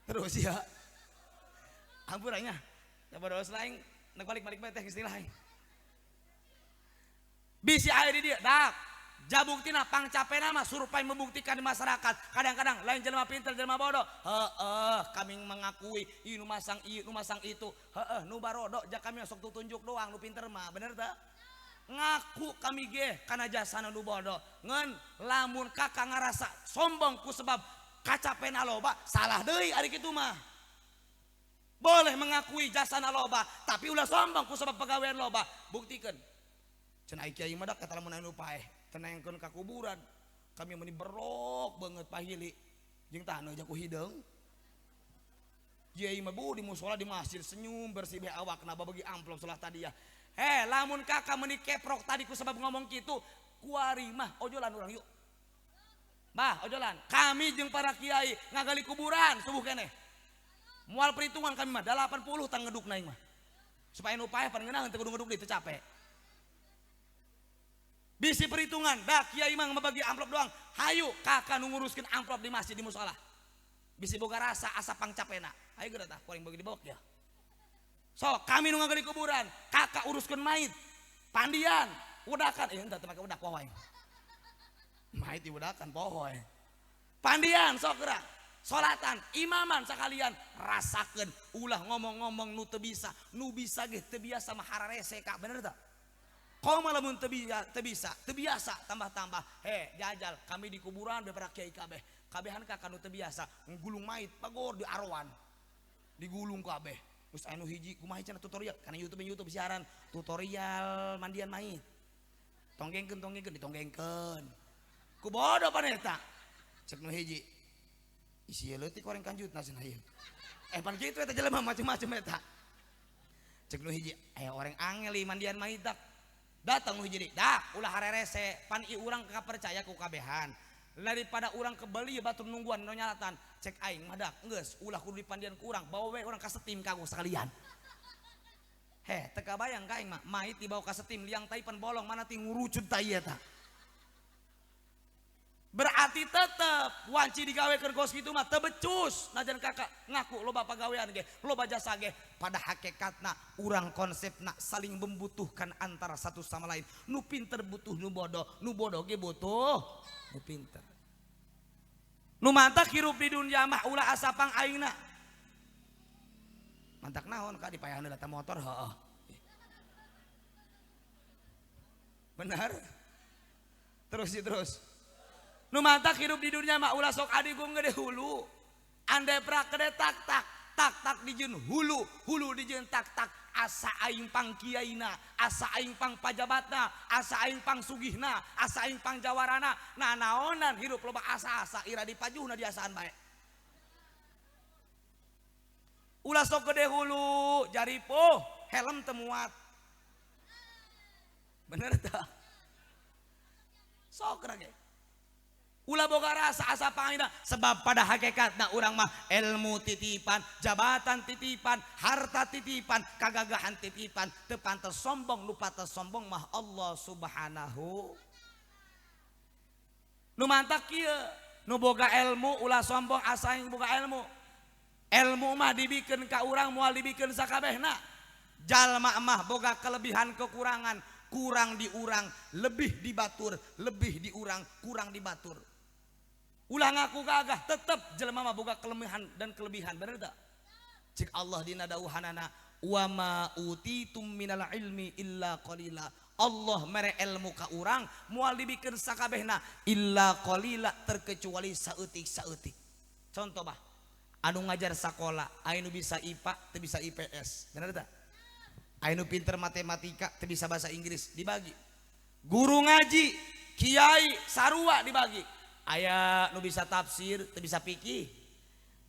Terus ya. Ampun aing nya. Da baros lain neuk balik-balik bae teh istilah aing. Bisi aya di dieu, dak. Jabuktina pangcapena mah surpai membuktikan di masyarakat. Kadang-kadang lain jelema pinter jelema bodoh. Kami mengakui ieu nu masang ieu nu masang itu. Nu barodo jak kami sok tutunjuk doang nu pinter mah. Bener teu? Ngaku kami ge kana jasana nu bodoh. Ngeun lamun kakak ngarasa sombong ku sebab kacapena loba, salah deui ari kitu mah. Boleh mengakui jasana loba, tapi ulah sombong ku sebab pagawean loba. Buktikeun. Cenah kiai mah dak kata lamun anu paeh. Tenengkeun ka kuburan kami meni berok banget pahili jeung tah nu jaku hideung kiai mah di mushola di masjid senyum bersih bae awakna babagi amplop salat tadi ya. Lamun kakak meni keprok tadi ku sebab ngomong kitu kuari mah ojolan urang yuk. Bah ojolan kami jeung para kiai ngagali kuburan subuh keneh. Moal perhitungan kami mah 80 tang ngedukna aing mah. Supaya nu paeh pan ngeunang teu kudu ngeduk deui teu capek. Bisi perhitungan, dah kiai mah ngebagi amplop doang. Hayu kakak nu nguruskeun amplop di masjid di mushola. Bisi boga rasa asa pangcapena. Hayu geura tah kuring bagi dibawak ya. So kami nu ngagali kuburan, kakak uruskeun mayit. Pandian, udakan henteu teu make udak poho aing. Mayit diudakan poho we. Pandian sok geura. Salatan, imaman sakalian rasakeun ulah ngomong-ngomong nu teu bisa, nu bisa ge teu biasa mah hararese ka bener teu? Kau malah mun teu biasa tambah-tambah. Jajal kami di kuburan beberapa kiai kabeh. Kabehan kakak nu teu biasa nggulung mayit pagor di arwan. Digulung kabeh. Terus anu hiji kumaha cenah tutorial kana YouTube siaran tutorial mandian mayit. Tonggengkeun ditonggengkeun. Ku bodoh pan eta. Cek nu hiji. Isi leutik goreng kanjutna cenah ieu. Pan kitu eta jelema macem-macem eta. Cek nu hiji aya orang angel mandian mayit dak. Datang nu hiji dah ulah harerese pan i urang kapercaya ku kabehan daripada urang kebeli batur nungguan nu nyalatan cek aing mah dak geus ulah kudu dipandian ku urang bawa we urang ka setim kagu sekalian. Teu kabayang ka aing mah mayit dibawa ka setim liang taipan bolong mana ti ngurucut ta ieu tah. Berarti tetep wanci digawekeun kos kitu mah teu becus najan kakak ngaku loba pagawean ge loba jasa ge pada hakikatna urang konsepna saling membutuhkan antara satu sama lain. Nu pinter butuh nu bodoh ge butuh nu pinter. Nu mantak hirup di dunia mah ulah asa pang aingna. Mantak naon ka dipayahan data motor heuh. Benar? Terus. Nu mantak hidup di dunia mah ulah sok adigung gede hulu. Andai prak gede tak dijieun hulu dijieun tak asa aing pang kiaina, asa aing pang pajabatna, asa aing pang sugihna, asa aing pang jawarana. Nah naonan hidup loba asa-asa ira dipajuhna diasaan bae. Ulah sok gede hulu jaripo helm teu muat. Bener tah? Sok rage. Ulah boga rasa asa pangina sebab pada hakikatna urang mah ilmu titipan, jabatan titipan, harta titipan, kagagahan titipan, teu pantes sombong, nu pantes sombong mah Allah Subhanahu. Nu mantak kieu, nu boga ilmu ulah sombong asa aing boga ilmu. Ilmu mah dibikeun ka urang moal dibikeun sakabehna. Jalma mah boga kelebihan kekurangan, kurang diurang, lebih dibatur, lebih diurang, kurang dibatur. Ulah ngaku gagah, tetep jelema mah boga kelemahan dan kelebihan, bener tak? Cik Allah dina dawuhanana, wa ma utitum minal ilmi illa qalila. Allah mere ilmu ka urang moal dibikeun sakabehna illa qalila, terkecuali saeutik-saeutik. Contoh bah, anu ngajar sakola, anu bisa IPA, teu bisa IPS, bener tak? Anu pinter matematika, teu bisa bahasa Inggris, dibagi. Guru ngaji, kiai, sarua dibagi. Aya nu bisa tafsir, teu bisa fikih.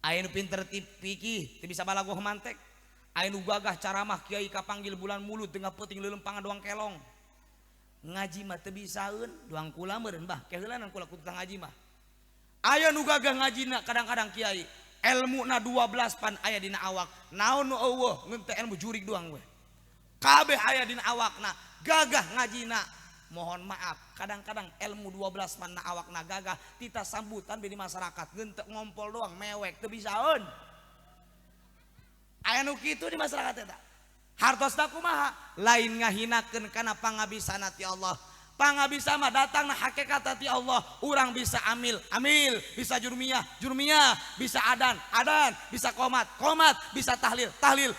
Aya nu pinter fikih, teu bisa balagoh mantek. Aya nu gagah caramah kiai kapanggil bulan mulut tengah peuting leuleumpangan doang kelong. Ngaji mah teu bisaeun, doang kula meureun bah, keheulanan kula ku tentang ngaji mah. Aya nu gagah ngajina kadang-kadang kiai, ilmuna 12 pan aya dina awak. Naon nu eueuh ngeun teh ilmu jurig doang we. Kabeh aya dina awakna, gagah ngajina. Mohon maaf, kadang-kadang ilmu 12 pan na awakna gagah, tita sambutan di masyarakat ngeun teu ngompol doang, mewek teu bisaeun. Aya nu kitu di masyarakat eta. Hartosna kumaha? Lain ngahinakeun kana pangabisana ti Allah. Pangabisa mah datangna hakikat ti Allah. Urang bisa amil, bisa jurmiyah, bisa adan, bisa qomat, bisa tahlil,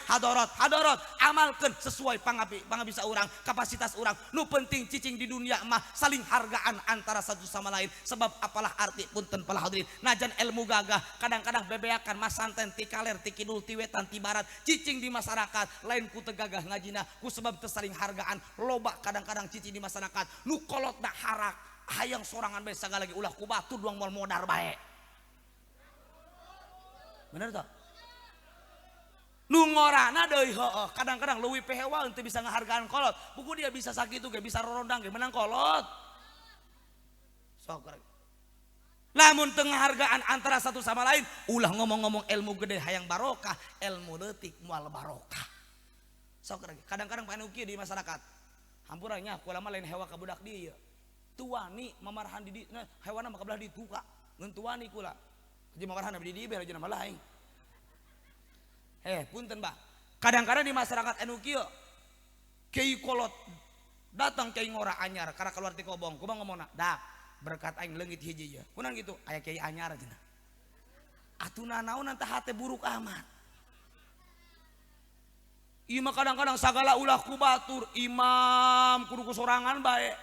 hadarat. Amalkeun sesuai pangabisa urang, kapasitas urang. Nu penting cicing di dunia mah saling hargaan antara satu sama lain. Sebab apalah arti punten para hadirin. Najan ilmu gagah kadang-kadang bebeakan masanten ti kaler ti kidul ti wetan ti barat. Cicing di masyarakat lain ku teu gagah ngajina ku sebab teu saling hargaan. Loba kadang-kadang cicing di masyarakat nu kolotna harak hayang sorangan bae sagala lagi ulah ku batu doang moal modar bae. Bener tak? Nu ngorana deui heueuh, kadang-kadang leuwih pehewaeun teu bisa ngahargaan kolot. Buku dia bisa sakitu ge, bisa rorondang ge menang kolot. Sok rek. Lamun teu ngahargaan antara satu sama lain, ulah ngomong-ngomong ilmu gede hayang barokah, ilmu leutik moal barokah. Sok rek. Kadang-kadang panu kieu di masyarakat. Hampuranya kula mah lain hewa ka budak dieu. Tuani mamarahan di nah, hewana mah kabelah di tuka. Ngeun tuani kula. Jadi mamarahan di dieu aja nama lain. Punten Mbah. Kadang-kadang di masyarakat anu kieu kiai kolot datang kiai ngora anyar karena keluar ti kobong. Kumaha ngomongna? Dak, berkat aing leungit hiji ye. Kunaon gitu? Aya kiai anyar cenah. Atuna naon tah hate buruk amat. Ieu mah kadang-kadang sagala ulah ku batur, imam kudu ku sorangan bae.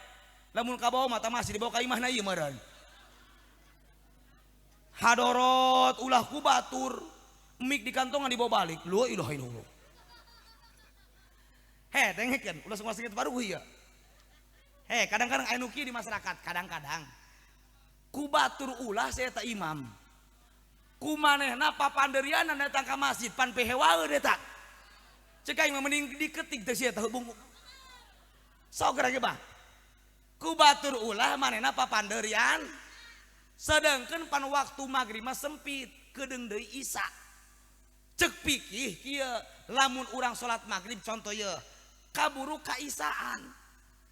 Lamun ka bawah mah tah masih dibawa ka imahna ieu meureun. Hadorot ulah ku batur, mik di kantongan dibawa balik. La ilaha illallah. Dengekeun, ulah semua singit baru ieu. Kadang-kadang anu kieu di masyarakat, kadang-kadang ku batur ulah saya eta imam. Ku manehna papanderiana datang ka masjid pan pehewaeun eta. Cek aing mah mending diketik teh sia teh bungku. Sok ge Bah. Ku batur ulah manehna papanderian. Sedengkeun pan waktu magrib mah sempit, kedeung deui isya. Cek pikih kieu lamun urang salat magrib contoh ye, kaburu ka isaan.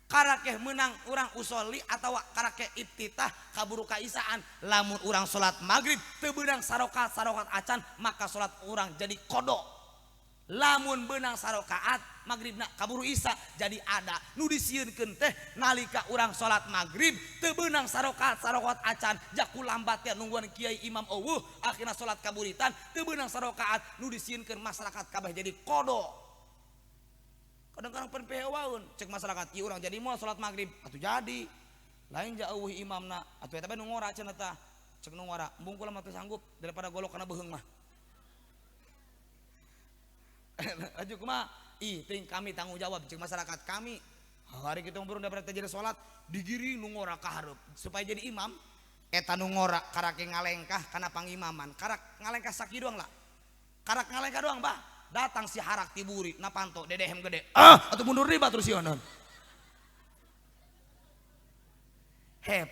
Karakeh menang urang usolli atawa karakeh iftitah kaburu ka isaan. Lamun urang salat magrib teu beunang sarokat acan maka salat urang jadi qada. Lamun benang sarokaat magribna kaburu isya jadi ada nu disieunkeun teh nalika urang salat magrib teu beunang sarokaat acan jaku lambat ya nungguan kiai imam eueuh akhirna salat kaburitan teu beunang sarokaat nu disieunkeun masyarakat kabeh jadi kodo. Kadang-kadang pen pehewaeun cek masyarakat ieu urang jadi moal salat magrib atuh jadi lain ja eueuh imamna atuh eta bae nu ngora cenah tah cek nu ngora embung kula mah teu sanggup daripada golok kana beheung mah. Lanjut kumaha? Ting kami tanggung jawab cek masyarakat kami. Hari kita umur udah berarti jadi sholat digiring nu ngora ka hareup supaya jadi imam. Eta nu ngora karake ngalengkah kana pangimaman. Karak ngalengkah saki doang lah. Karak ngalengkah doang Bah. Datang si harak tiburi napanto dedehem gede. Atuh mundur riba terus sionon.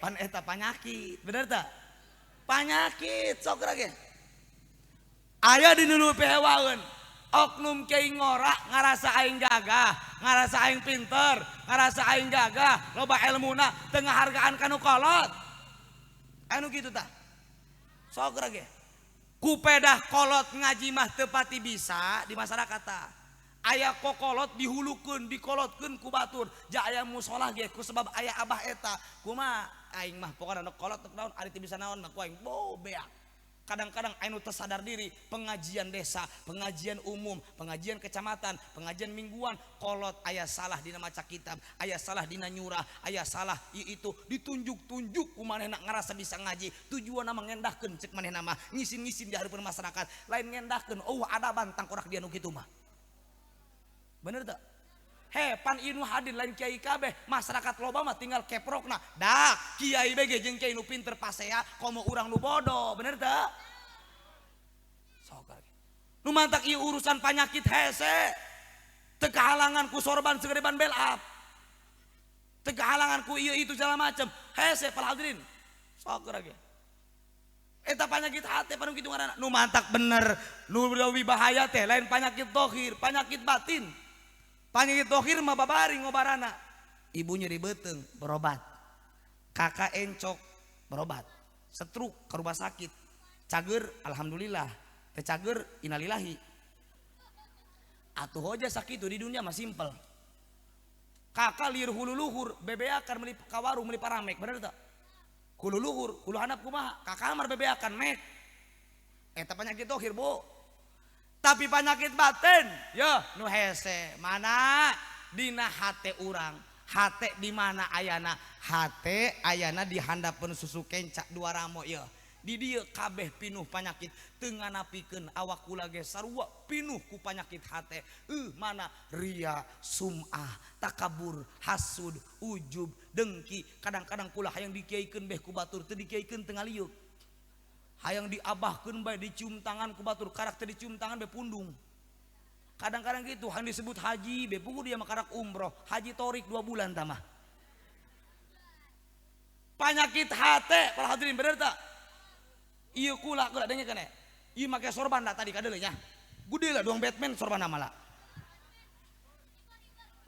Pan eta panyakit, bener tak? Panyakit sok rage. Aya di nu pehewaeun. Oknum kiai ngora ngarasa aing gagah, ngarasa aing pinter, ngarasa aing gagah, loba ilmuna tengah hargaan kanu kolot. Anu gitu tah. Sok rage. kupedah kolot ngaji mah tepati bisa di masyarakat ta. Aya kokolot dihulukeun dikolotkeun ku batur ja aya musola ge ku sebab aya abah eta kumaha aing mah pokona kolot naon ari teu bisa naon mah ku aing bobeak. Kadang-kadang aing teu sadar diri pengajian desa, pengajian umum, pengajian kecamatan, pengajian mingguan kolot aya salah dina maca kitab, aya salah dina nyurah, aya salah itu ditunjuk-tunjuk ku manehna ngarasa bisa ngaji. Tujuanna mah ngendahkeun cek manehna mah ngisin-ngisin di hareupeun masyarakat, lain ngendahkeun oh ada bantang korak dia nu kitu mah. Bener tak? He pan inu hadir lain kiai kabeh masyarakat loba mah tinggal keprokna dah kiai bege jeung kiai nu pinter pasea komo urang nu bodoh bener tak? Sok nu mantak ieu urusan panyakit hese teu kahalangan ku sorban segede ban belap teu kahalangan ku ieu itu segala macam hese pal hadirin sok ge eta panyakit hate panu kitu ngaranna nu mantak bener nu leuwih bahaya teh lain panyakit dohir panyakit batin. Panyakit dohir mah babari ngobarana. Ibu nyeri beuteung berobat. Kakak encok berobat. Setruk ke rumah sakit. Cager alhamdulillah. Teu cager innalillahi. Atuh hoja sakitu di dunia mah simpel. Kakak lieur hulu luhur bebeakan meuli ka warung meuli paramek bener teu? Hulu luhur, hulu handap kumaha? Ka kamar bebeakan mek. Eta panyakit dohir, Bu. Tapi penyakit batin ya nu hese mana dina hate urang hate di mana ayana hate ayana di handapeun susu kencak dua ramo ya di dieu kabeh pinuh penyakit teu nganapikeun awak kula ge sarua pinuh ku penyakit hate mana ria sum'ah takabur hasud ujub dengki kadang-kadang kula hayang dikiaikeun beh ku batur teu dikiaikeun teu ngaliuk hayang diabahkeun bae dicium tangan ku batur karakter dicium tangan be pundung kadang-kadang gitu hayang disebut haji be pugu dia mah karak umroh haji torik 2 bulan tamah penyakit hate para hadirin bener tak ieu kula dengekeun e ieu make sorban da tadi kadeuleu nya gude lah doang Batman sorban mah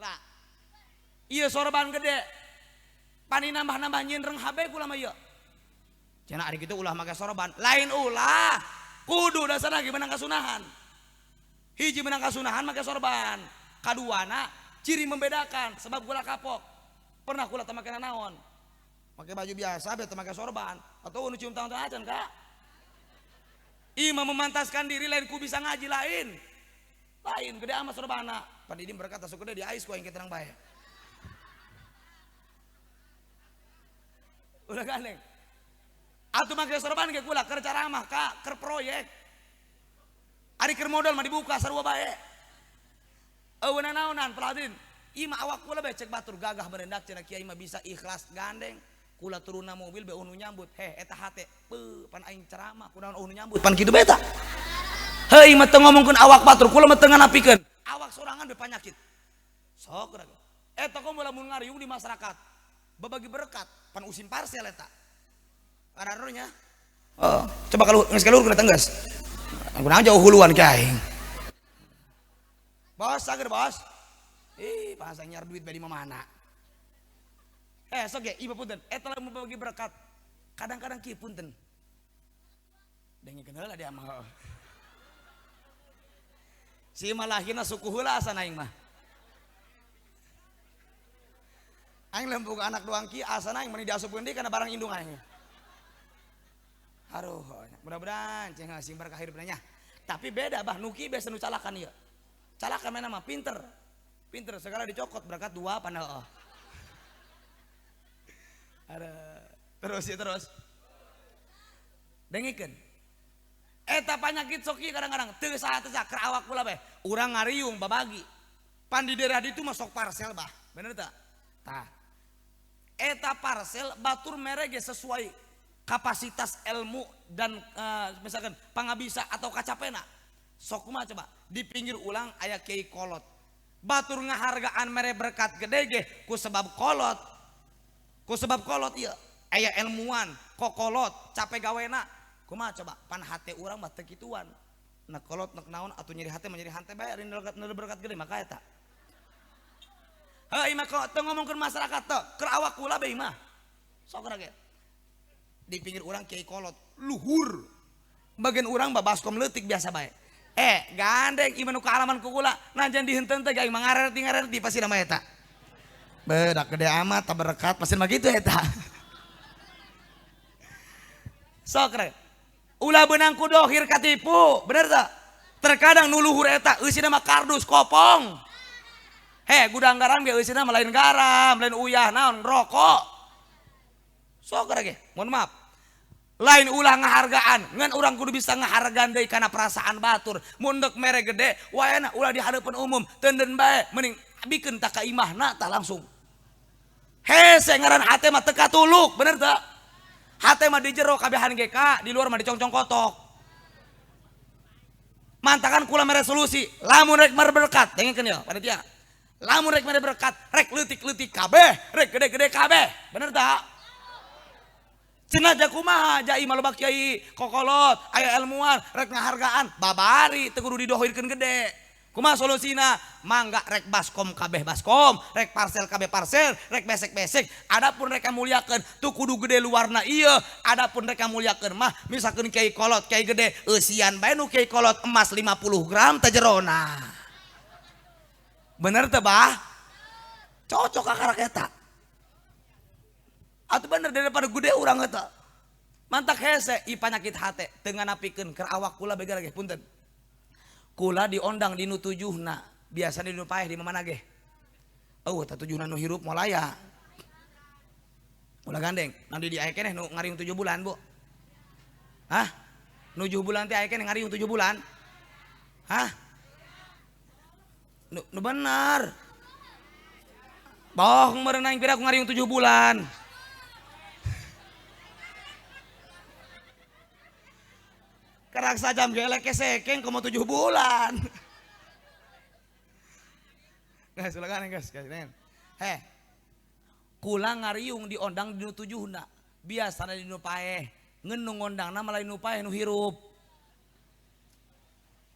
lah ieu sorban gede pani nambah-nambah nyeun reung habe kula mah ieu cenah ari kitu ulah make sorban lain ulah kudu dasarna ge menang kasunahan hiji menang kasunahan make sorban kaduana ciri membedakan sebab kula kapok pernah kula teu make naon make baju biasa be teu make sorban atau nu cium tangan teh acan ka imam memantaskan diri lain ku bisa ngaji lain gede amat sorbana pan ini berkata sok gede di ais ku aing tenang bae ulah gandeng atuh make sorban ge kula keur caramah ka keur proyek ari keur modal mah dibuka sarua bae eueuna naonan peladin ima awak kula bae cek batur gagah berendak cenah kiai mah bisa ikhlas gandeng kula turunna mobil be unu nyambut eta hate pan aing ceramah kunaon unu nyambut pan kitu beta heuh mah teu ngomongkeun awak batur kula mah teu nganapikeun awak sorangan be panyakit sok urang eta komo lamun ngariung di masyarakat babagi berkat pan usin parsel eta araronya coba kalau geus kalur kena tenggeus kunaon jauh huluan ki aing bos sager bos ih pasang nyar duit bae di mana sok ya ibu punten eta lamun bagi berkat kadang-kadang kieu punten dengekeun heula dia mah si malahina suku heula asana aing mah aing lembung anak doang kieu asana aing meni diasupkeun deui kana barang indung aing aduh mudah-mudahan cenah sing berkah hidupna nya tapi beda bah nuki biasa nu calakan ieu calakan mana mah pinter segala dicokot berkat 2 pan heuh ada terus dengikeun eta penyakit sok ieu kadang-kadang teu saha-saha keur awak kula bae urang ngariung babagi pan di daerah ditu mah sok parcel bah bener tah tah eta parcel batur mere ge sesuai kapasitas ilmu dan misalkan pangabisa atau kacapena sok kumaha coba di pinggir ulang aya kiai kolot batur ngahargaan mere berkat gede ge ku sebab kolot ieu aya ilmuwan kokolot capek gawena kumaha coba pan hate urang mah teu kituan na kolot nek naon atuh nyeri hate mah nyeri hante bae ari berkat gede maka eta heuh imah kok teu ngomongkeun masyarakat teu keur awak kula bae imah sok ge di pinggir urang kiai kolot luhur bagian urang baskom leutik biasa bae. Gandeng ieu nu kaalaman ku kula najan dihenteu teh aing ngarerti pasti nama eta. Bedak gede amat taberkat pasti mah kitu eta. Sok rek. Ulah beunang ku dohir katipu, bener teu? Terkadang nu luhur eta eusina mah kardus kopong. Gudang garam ge eusina mah lain garam, lain uyah naon rokok. Sok rek, mohon maaf. Lain ulah ngahargaan, ngan urang kudu bisa ngahargaan deui kana perasaan batur. Mun deuk mere gede, wayana ulah di hareupeun umum, teunden bae mending bikeun tak ka imahna tah langsung. Hese ngaran hate mah teu katuluk, bener teu? Hate mah di jero kabehan ge ka, di luar mah dicongcong kotok. Mantakan kula mere solusi, lamun rek berkat, dengekeun ya panitia. Lamun rek mere berkat, rek leutik-leutik kabeh, rek gede-gede kabeh, bener teu? Cenah ja kumaha jai mah loba kiai kokolot aya ilmuwan rek ngahargaan babari teu kudu didohirkeun gede. Kumaha solusina? Mangga rek baskom kabeh baskom, rek parsel kabeh parsel, rek besek-besek. Adapun rek mulyakeun teu kudu gede luarna ieu, adapun rek mulyakeun mah misalkeun kiai kolot kiai gede eusian bae nu kiai kolot emas 50 gram teh jerona. Bener teu bah? Cocok akarak eta. Atau bener daripada gede urang eta. Mantak hese i panyakit hate teu nganapikeun keur awak kula bega lagi punten. Kula diondang di nu tujuhna, biasa di nu paeh di mana ge. Eta tujuhna nu hirup moal aya. Ulah gandeng, nanti di aya keneh nu ngariung 7 bulan, Bu. Hah? Nu 7 bulan teh aya keneh ngariung 7 bulan? Hah? Nu bener. Bohong meureun aing pira ku ngariung 7 bulan. Kerak sajam gelek kesekeng komo 7 bulan. Guys, ulangan guys. Kula ngariung diondang di nu tujuhna. Biasana di nu paeh, ngeun nu ngondangna malah nu paeh nu hirup.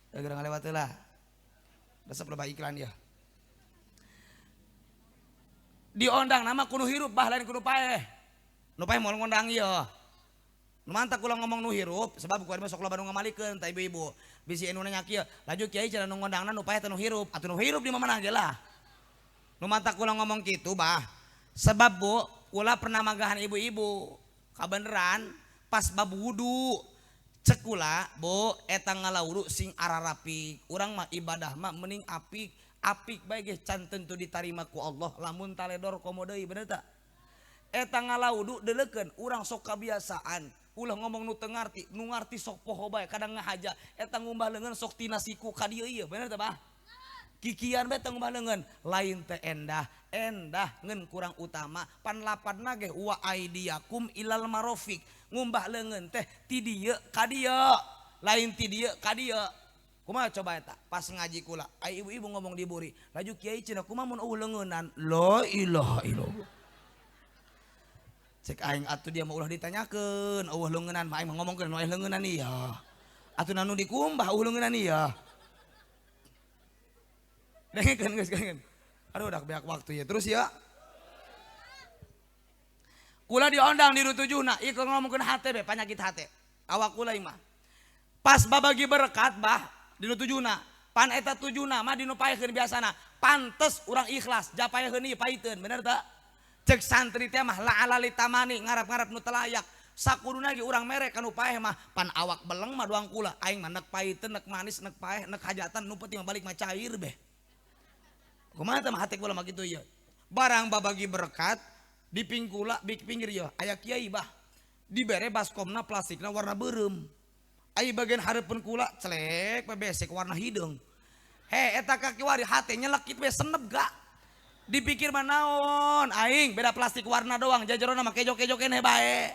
Gara ngalewat heula. Resep loba iklan ya. Diondang nama kudu hirup bah lain kudu paeh. Nu paeh moal ngondang ieu. Mantak kula ngomong nu hirup sebab kuari sok loba nu ngamalikeun tah ibu-ibu. Bisi anu nanya kieu, laju kiai cenah nu ngondangna nu paeh teh nu hirup, atuh nu hirup di mana ge lah. Nu mantak kula ngomong kitu bah. Sebab Bu, kula pernah magahan ibu-ibu. Kabeneran pas bab wudu. Cek kula, Bu, eta ngalawudu sing ararapik. Urang mah ibadah mah mending apik bae ge can tentu ditarima ku Allah lamun taledor komo deui bener tah? Eta ngalawudu deuleukeun urang sok kabiasaan. Ulah ngomong nu teu ngarti, nu ngarti sok poho bae kadang ngahaja eta ngumbah leungeun sok tina siku ka dieu ieu bener teh bah? Kikian bae teh ngumbah leungeun, lain teh endah ngeun kurang utama pan lapadna ge wa aidiakum ilal marofik ngumbah leungeun teh ti dieu ka dieu lain ti dieu ka dieu. Kumaha coba eta pas ngaji kula ai ibu-ibu ngomong di buri laju kiai cenah kumaha mun eueuh leungeunan la ilaha illallah. Cek aing atuh dia mau ulah ditanyakeun eueuh leungeunnan mah aing mah ngomongkeun nu aya leungeunnan ieu. Atuh nanu dikumbah eueuh leungeunnan ieu. Dengekeun geus dengekeun. Aduh udah beak waktu ya. Terus ya. Kula diondang di tujuna, ieu ngomongkeun hate be panyakit hate. Awak kula ieu mah. Pas babagi berkat bah di tujuna, pan eta tujuna mah dinu paeheun biasana. Pantes urang ikhlas, japaeheun ieu paiteun, bener teu? Cek santri teh mah la alali tamani ngarap-ngarap nu teu layak. Sakuduna ge urang mere kanu paeh mah pan awak beleng mah doang kula. Aing mah neuk paiteun, neuk manis, neuk paeh, neuk hajatan nu penting mah balik mah cair beh. Kumaha teh mah hate kula mah kitu ieu. Barang babagi berkat di pinggir ieu aya kiai bah. Dibere baskomna plastikna warna beureum. Ai bagian hareupeun kula celek besek warna hideung. Eta kaki wari hate nyelek kitu we senep gak? Dipikir mah naon aing beda plastik warna doang jajarona mah kejo-kejo keneh bae.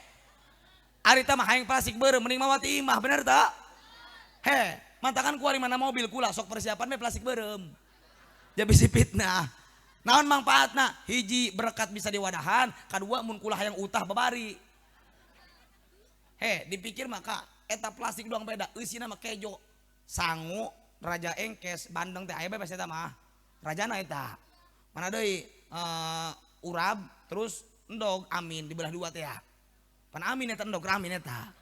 Ari teh mah hayang plastik beureum mending mawati imah bener teu? Mantakan kuari mana mobil kula sok persiapan we plastik beureum. Ja bisi fitnah. Naon mangpaatna? Hiji berkat bisa diwadahan, kadua mun kula hayang utah babari. Dipikir maka eta plastik doang beda, eusina mah kejo. Sangu, raja engkes, bandeng teh aya bae eta mah. Rajana eta. Mana deui urab terus endog amin dibelah dua teh ya. Pan amin eta endog amin eta.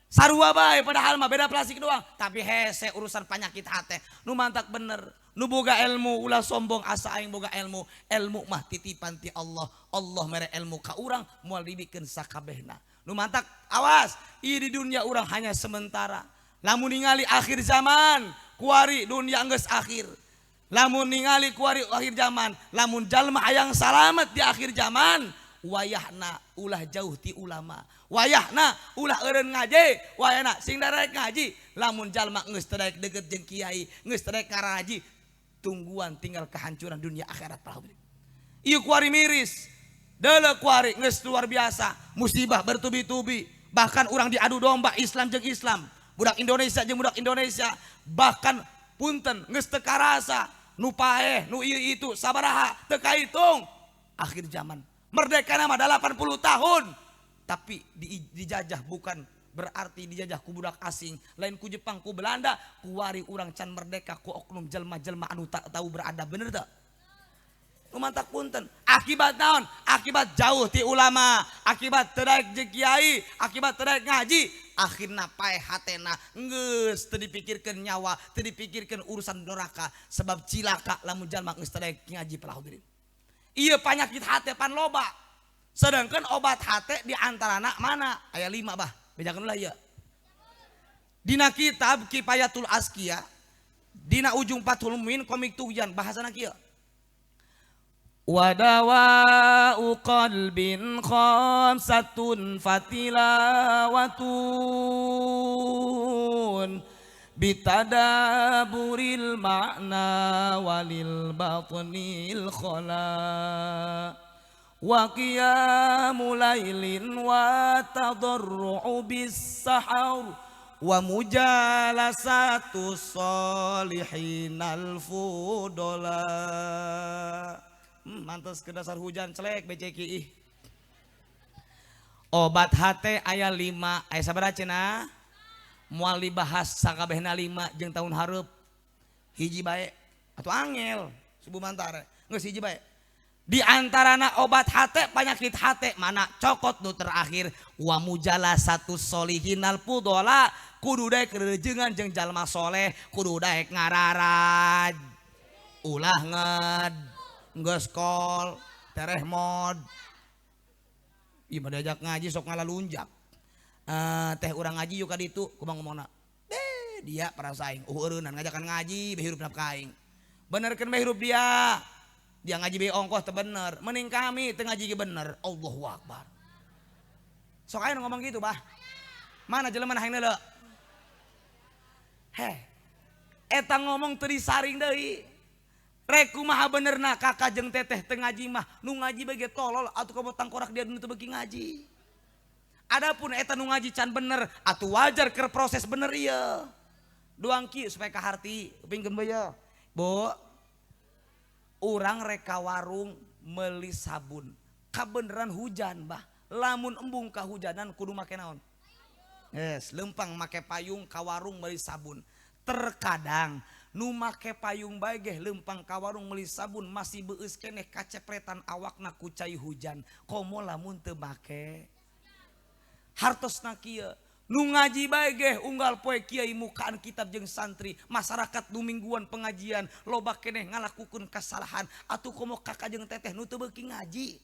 Sarua bae padahal mah beda plastik doang, tapi hese urusan penyakit hati. Nu mantak bener, nu boga ilmu ulah sombong asa aing boga ilmu. Ilmu mah titipan ti Allah. Allah mere ilmu ka urang moal dibikeun sakabehna. Nu mantak awas, ieu di dunia urang hanya sementara. Lamun ningali akhir zaman, kuari dunia geus akhir. Lamun ningali kuari akhir zaman, lamun jalma hayang salamet di akhir zaman, wayahna ulah jauh ti ulama. Wayahna ulah eureun ngaji, wayahna sing daek ngaji. Lamun jalma geus teu daek deukeut jeung kiai, geus teu daek ngaraji, tungguan tinggal kehancuran dunia akhirat para hadirin. Ieu kuari miris. Deuleu kuari geus luar biasa, musibah bertubi-tubi. Bahkan orang diadu domba Islam jeung Islam, budak Indonesia jeung budak Indonesia. Bahkan punten geus teu karasa, nu paeh, nu ieu itu sabaraha teu kahitung. Akhir zaman. Merdeka nama 80 tahun. Tapi dijajah bukan berarti dijajah ku budak asing. Lain ku Jepang, ku Belanda, ku wari urang can merdeka ku oknum jelma-jelma anu tak tahu beradab, bener tak? Numantak punten. Akibat naon? Akibat jauh ti ulama, akibat teu daek jeung kiai, akibat teu daek ngaji. Akhirna paeh hatena geus teu dipikirkeun nyawa, teu dipikirkeun urusan neraka, sebab cilaka lamun jalma geus teu daek ngaji para hadirin. Ieu penyakit hate pan loba. Sedangkan obat hati di antarana mana? Aya 5 bah. Bejakeun ulah ieu. Dina kitab Kifayatul Azkiya, dina ujung Fathul Muin komik tujuan bahasana kieu. Wadawa'u qalbin khamsatun fatilawatun bitadaburil ma'na walil batnil khala. Wa qiyamul lailin wa tadarru'u bis sahur wa mujalasatu sholihinal fudola. Mantes ke dasar hujan celek BCKI. Obat hate aya 5, aya sabaraha cenah? Moal dibahas sakabehna 5 jeung tahun hareup. Hiji bae atuh angel subuh mantare. Geus hiji bae. Di antarana obat hate penyakit hate mana cokot nu terakhir wa mujalasatu sholihinal fudola, kudu daek rerejeungan jeung jalma soleh, kudu daek ngararaj ulah nged geus kol tereh mod ieu mah diajak ngaji sok ngalalunjak. Teh urang ngaji yuk ka ditu kumaha ngomongna dia para saing eueureunnan ngajakan ngaji behirup nafka aing benerkeun behirup dia ngaji be ongkoh teu bener, mending kami teu ngaji ge bener. Allahu Akbar. Sok aya ngomong gitu, bah. Mana jelema hayang neuleuh? Eta ngomong teu disaring deui. Rek kumaha benerna kakak jeung teteh teu ngaji mah, nu ngaji bage tolol atuh kamu tangkorak dia nu teu beuki ngaji. Adapun eta nu ngaji can bener, atuh wajar keur proses bener ieu. Doang kieu supaya kaharti, pingkeun bae ya. Bu, urang reka warung meuli sabun, kabeneran hujan bah, lamun embung kahujanan kudu make naon? Yes, lempang make payung ka warung meuli sabun. Terkadang nu make payung bae ge lempang ka warung meuli sabun masih beueus keneh kacepretan awakna ku cai hujan. Komo lamun teu make? Hartosna kieu. Nu ngaji bae ge unggal poe kiai mukaan kitab jeung santri, masyarakat nu mingguan pengajian loba keneh ngalakukeun kasalahan, atuh komo kakak jeung teteh nu teu beuki ngaji.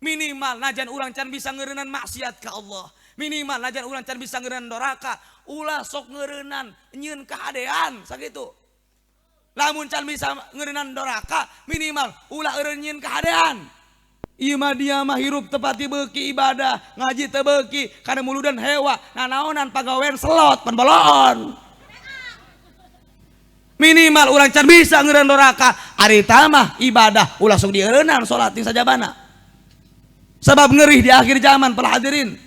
Minimal najan urang can bisa ngeureunnan maksiat ka Allah, minimal najan urang can bisa ngeureunnan doraka, ulah sok ngeureunnan nyieun kahadean sakitu. Lamun can bisa ngeureunnan doraka, minimal ulah eureun nyieun kahadean. Ieu mah dia mah hirup tepati beuki ibadah, ngaji teu beuki, kana muludan hewa, nanaonan pagawean selot pan bolon. Minimal urang can bisa ngeureun doraka, ari tah mah ibadah ulah sok dieureunnan salat ting sajabana. Sebab ngeurih di akhir zaman para hadirin.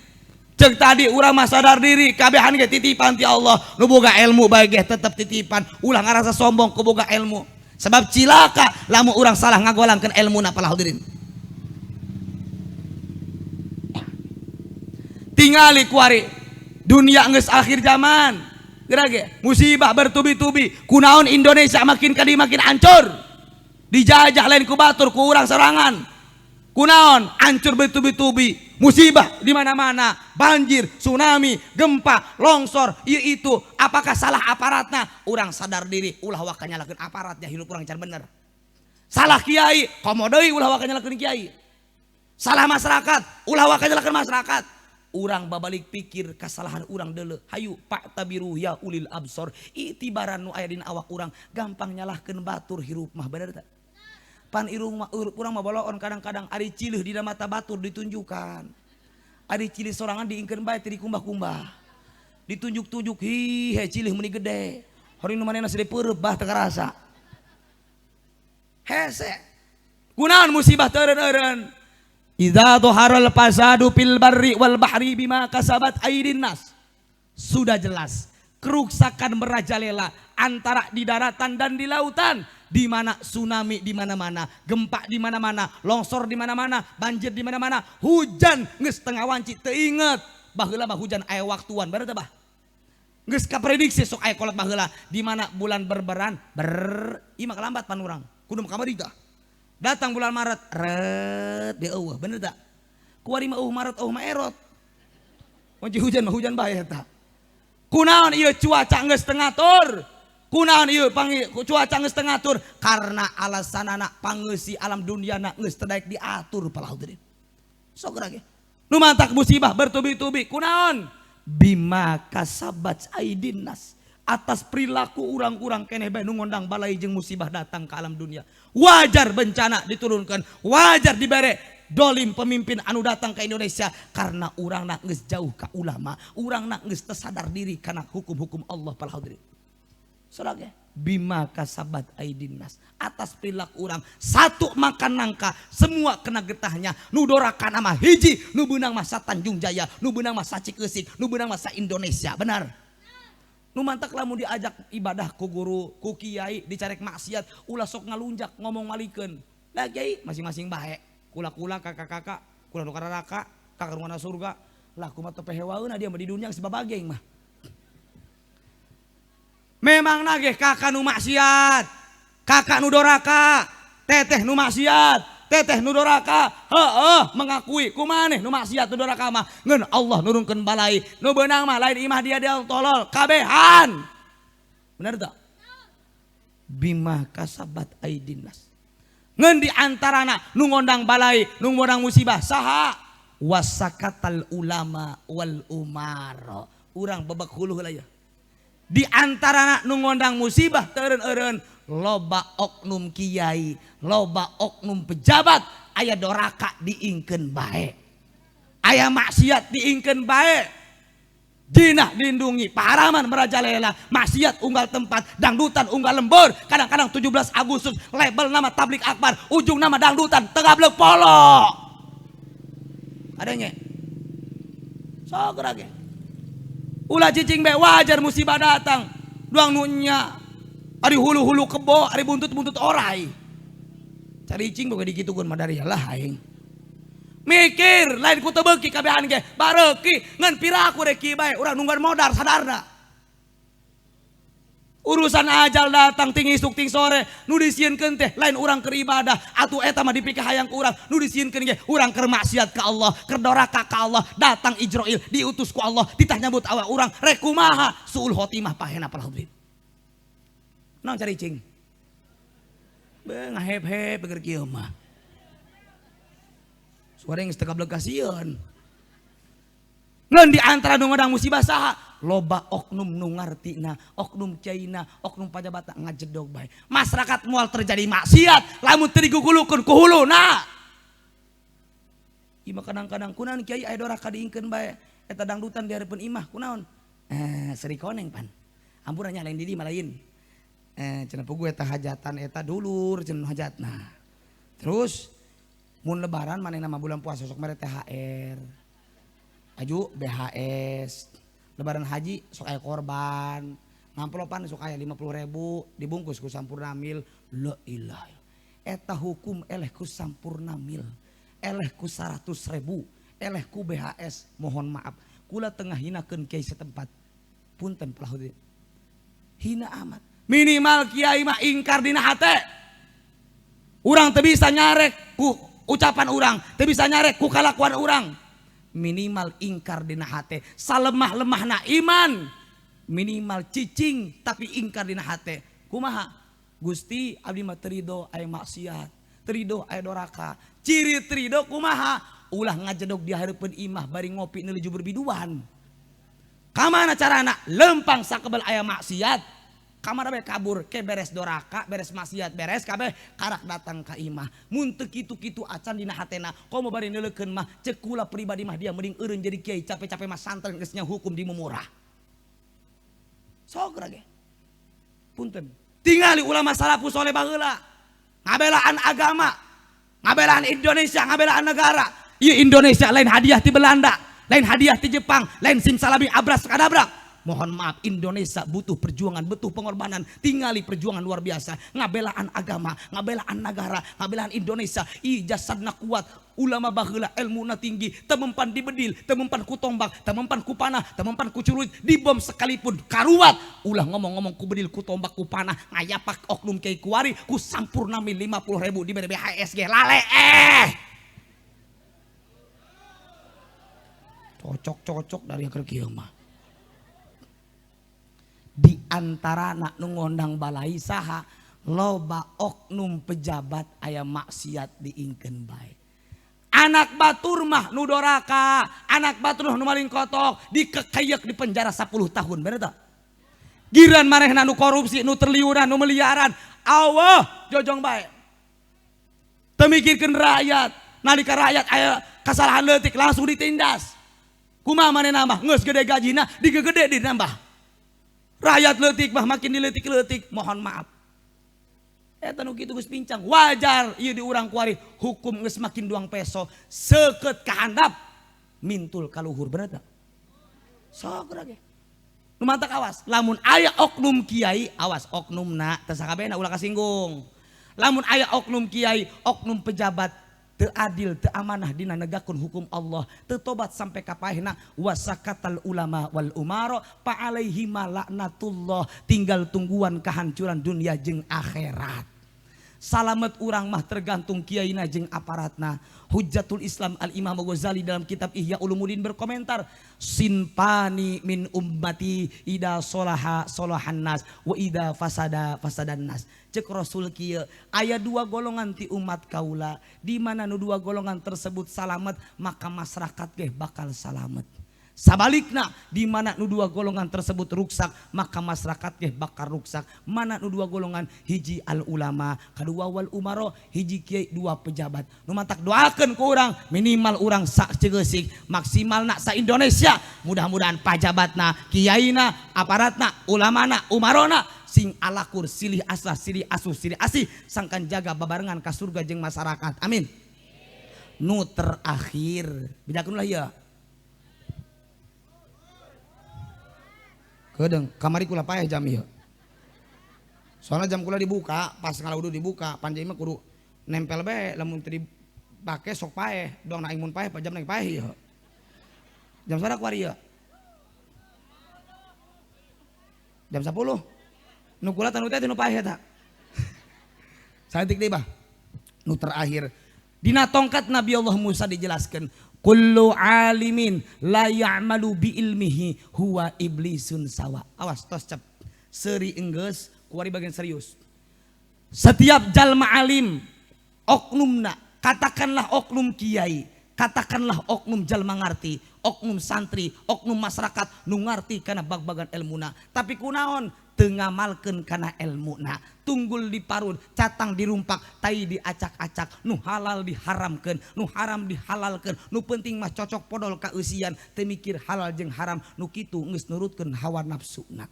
Cek tadi urang mah sadar diri, kabehan ge titipan ti Allah, nu boga ilmu bae ge tetep titipan, ulah ngarasa sombong ku boga ilmu. Sebab cilaka lamun urang salah ngagolangkeun ilmuna para hadirin. Tingali kuari dunia geus akhir zaman, gerage musibah bertubi-tubi. Kunaon Indonesia makin kadi makin hancur, dijajah lain ku batur ku urang sorangan. Kunaon hancur bertubi-tubi, musibah di mana-mana, banjir, tsunami, gempa, longsor, ieu itu, apakah salah aparatna? Urang sadar diri, ulah waka nyalakeun aparatnya, hidup urang can bener. Salah kiai, komo deui ulah waka nyalakeun kiai. Salah masyarakat, ulah waka nyalakeun masyarakat. Urang babalik pikir kesalahan urang deuleu. Hayu pak tabiru ya ulil absor. Itibaran nu aya dina awak urang gampang nyalahkeun batur hirup mah bener teh. Pan urang mah boloon kadang-kadang ari cileuh dina mata batur ditunjukkan. Ari cileuh sorangan diingkeun bae teu dikumbah-kumbah. Ditunjuk-tunjuk hi he cileuh meuni gede. Hari nu manehna sedih peureub bah teu karasa. Hese. Kunaon musibah teu eureun-eureun? Idza dhaharal fasadu fil barri wal bahri bima kasabat aydin nas. Sudah jelas kerusakan merajalela antara di daratan dan di lautan, di mana tsunami di mana-mana, gempa di mana-mana, longsor di mana-mana, banjir di mana-mana, hujan geus tengah wanci teu inget baheula mah hujan aya waktuan bener teh bah. Geus kaprediksi sok aya kolot baheula di mana bulan berberan ieu mah lambat pan urang kudu kamari tah. Datang bulan Maret, ret dia eueuh, bener tak? Kuari mah Maret mah erot. Wanci hujan mah hujan bae eta. Kunaon ieu cuaca geus teu ngatur? Kunaon ieu cuaca geus teu ngatur? Karena alasanana pangeusih alam duniana geus teu daek diatur pala hadirin. Sok ge. Nu mantak musibah bertubi-tubi, kunaon? Bima kasabat aidin nas. Atas perilaku urang-urang keneh bae nu ngondang balai jeung musibah datang ke alam dunia. Wajar bencana diturunkan, wajar dibere dolim pemimpin anu datang ke Indonesia karena urangna geus jauh ka ulama, urangna geus teu sadar diri kana hukum-hukum Allah pal hadirin. Salah bima kasabat aidin nas, atas perilaku urang satu makan nangka semua kena getahnya. Nu dorakan mah hiji, nu beunang mah Tanjung Jaya, nu beunang mah Cikeusik, nu beunang mah Indonesia, benar. Nu mantak lamun diajak ibadah ku guru, ku kiai, dicarek maksiat, ulah sok ngalunjak ngomong malikeun. Lah kiai masing-masing bae. Kula-kula kakak-kakak, kula nu kararaka, kakak rumana surga. Lah kumaha teu pehewaeuna dia mah di dunia geus babageng mah. Memang nageh kakak nu maksiat, kakak nu doraka, teteh nu maksiat, teteh nu doraka, mengakui kumaneh nu maksiat nu doraka mah ngeun Allah nurunkeun balai, nu beunang mah lain imah dia tolol kabehan. Bener tak? Bima kasabat aidin nas. Ngeun di antarana nu ngondang balai, nu ngondang musibah saha? Wasakatal ulama wal umara. Urang babak huluh heula ya. Di antarana nu ngondang musibah teu eureun-eureun loba oknum kiai, loba oknum pejabat, aya doraka diingkeun bae, aya maksiat diingkeun bae. Dina lindungi paraman merajalela, maksiat unggal tempat, dangdutan unggal lembur. Kadang-kadang 17 Agustus label nama tablik akbar, ujung nama dangdutan tegablek polo. Adanya sok rage ulah cicing bae wajar musibah datang duang nunya. Ari hulu-hulu kebo, ari buntut-buntut orai. Cari cing boga digitukeun mah dari lah aing. Mikir lain ku teu beuki kabehan ge, bareuki ngan piraku reki bae urang nungguan modal sadarna. Urusan ajal datang ting isuk ting sore nu disieunkeun teh lain urang keur ibadah atuh eta mah dipikir hayang ku urang nu disieunkeun ge urang keur maksiat ka Allah, keur doraka ka Allah, datang Ijrail diutus ku Allah titah nyambut awak urang rek kumaha suul khotimah pahena pal hadirin. Naon cari cing? Ngahep-hep keur kieu mah. Suara geus teu gablek kasieun. Ngeun di antara nu ngodang musibah saha? Loba oknum nu ngartina, oknum caina, oknum pajabata ngajedog bae. Masyarakat moal terjadi maksiat, lamun teu digugulukeun ku huluna. Imah kadang-kadang kunaon kiai aya doraka diingkeun bae. Eta dangdutan dihareupeun imah kunaon? Seri koneng pan. Ampunanya lain di dieu mah lain. Cenah pugu eta hajatan eta dulur cenah hajatna. Terus mun lebaran manehna mah bulan puasa sok mere THR. Aju BHS. Lebaran haji sok aya korban. Ngamplopan sok aya 50.000 dibungkus ku sampurna mil. La ilaha. Eta hukum eleh ku sampurna mil. Eleh ku 100.000, eleh ku BHS. Mohon maaf. Kula tengah hinakeun kiai setempat. Punten pala hadirin. Hina amat. Minimal kiai mah ingkar dina hate. Urang teu bisa nyarek ku ucapan urang, teu bisa nyarek ku kalakuan urang. minimal ingkar dina hate. Salemah-lemahna iman minimal cicing tapi ingkar dina hate. Kumaha? Gusti abdi mah terido aya maksiat, terido aya doraka. Ciri terido kumaha? Ulah ngajedog di hareupeun imah bari ngopi nuju berbiduan. Kamana carana? Lempang sakebel aya maksiat. Kamana bae kabur ke beres doraka, beres maksiat, beres kabeh karak datang ka imah. Mun teu kitu-kitu acan dina hatena, komo bari neuleukeun mah ceuk kula pribadi mah dia mending eureun jadi kiai capek-capek mah santren geus nya hukum di mumurah. Sok ge. Punten. Tingali ulama salafus saleh baheula. Ngabelaan agama, ngabelaan Indonesia, ngabelaan negara. Ieu Indonesia lain hadiah ti Belanda, lain hadiah ti Jepang, lain simsalabim abras kadabrak. Mohon maaf, Indonesia butuh perjuangan, butuh pengorbanan. Tingali perjuangan luar biasa. Ngabelaan agama, ngabelaan negara, ngabelaan Indonesia. Jasadna kuat, ulama baheula ilmuna tinggi. Temempan di bedil, temempan ku tombak, temempan ku panah, temempan ku curuit. Dibom sekalipun karuat. Ulah ngomong-ngomong ku bedil, ku tombak, ku panah. Ngayapak oknum kiai kuari, ku sampurna 50.000 di BHSG. Lale Cocok-cocok dari yang kieu mah. Di antara nak nu ngondang balai saha loba oknum pejabat aya maksiat diingkeun bae. Anak batur mah nu doraka, anak batur nu maling kotok dikekeyeuk di penjara 10 tahun, bener tah? Giran manehna nu korupsi, nu terliuran, nu miliaran, Allah jojong bae. Teu mikirkeun rakyat, nalika rakyat aya kasalahan leutik langsung ditindas. Kumaha manehna mah geus gede gajina digegede ditambah. Rakyat leutik mah makin dileutik-leutik, mohon maaf. Eta nu kitu geus pincang, wajar ieu di urang kuari hukum geus makin 2 peso, seukeut kahandap mintul ka luhur, bener tah? Sok ge. Nu mantak awas, lamun aya oknum kiai, awas oknumna teu sakabehna ulah kasinggung. Lamun aya oknum kiai, oknum pejabat teu adil, teu amanah dina negakeun hukum Allah, teu tobat sampai ka paehna wasakatal ulama wal umara fa alaihi laknatullah, tinggal tungguan kehancuran dunia jeung akhirat. Salamet urang mah tergantung kiaina jeung aparatna. Hujjatul Islam Al-Imam Ghazali dalam kitab Ihya Ulumuddin berkomentar, sinpani min ummati ida solaha solahan nas wa ida fasada fasadan nas. Cek Rasul kieu aya 2 golongan ti umat kaula, di mana nu 2 golongan tersebut salamet maka masyarakat ge bakal salamet. Sabalikna di mana nu 2 golongan tersebut ruksak maka masyarakat ge bakal ruksak. Mana nu 2 golongan, hiji al ulama, kadua wal umaro, hiji kiai 2 pejabat. Nu mantak doakeun ku urang minimal urang sak cegeusik, maksimalna sa Indonesia. Mudah-mudahan pajabatna, kiaina, aparatna, ulamana, umarona sing alakur silih asah, silih asuh, silih asih sangkan jaga babarengan ka surga jeung masyarakat. Amin. Nu terakhir, bidakeun lah ieu. Kedeng kamari kula paeh jam ieu. Soalnya jam kula dibuka, pas ngalaudu dibuka, panjang mah kudu nempel bae, lamun teu dipake sok paeh, doang naik mun paeh, jam naik paeh ieu. Jam sabaraha kuari ieu? Jam 10. Nu kula tanu teh nu paeh eta. Saeutik deui bah. Nu terakhir, dina tongkat Nabi Allah Musa dijelaskeun, kullu alimin la ya'malu bi ilmihi huwa iblisun sawa. Awas tos cep. Seuri enggeus kuari bagian serius. Setiap jalma alim, oknumna, katakanlah oknum kiai, katakanlah oknum jalma ngarti, oknum santri, oknum masyarakat nu ngarti kana bag-bagan ilmuna, tapi kunaon teu ngamalkeun kana ilmuna, tunggul diparun, catang dirumpak, tai diacak-acak, nu halal diharamkeun, nu haram dihalalkeun, nu penting mah cocok podol ka eusian, teu mikir halal jeung haram, nu kitu geus nurutkeun hawa nafsuna.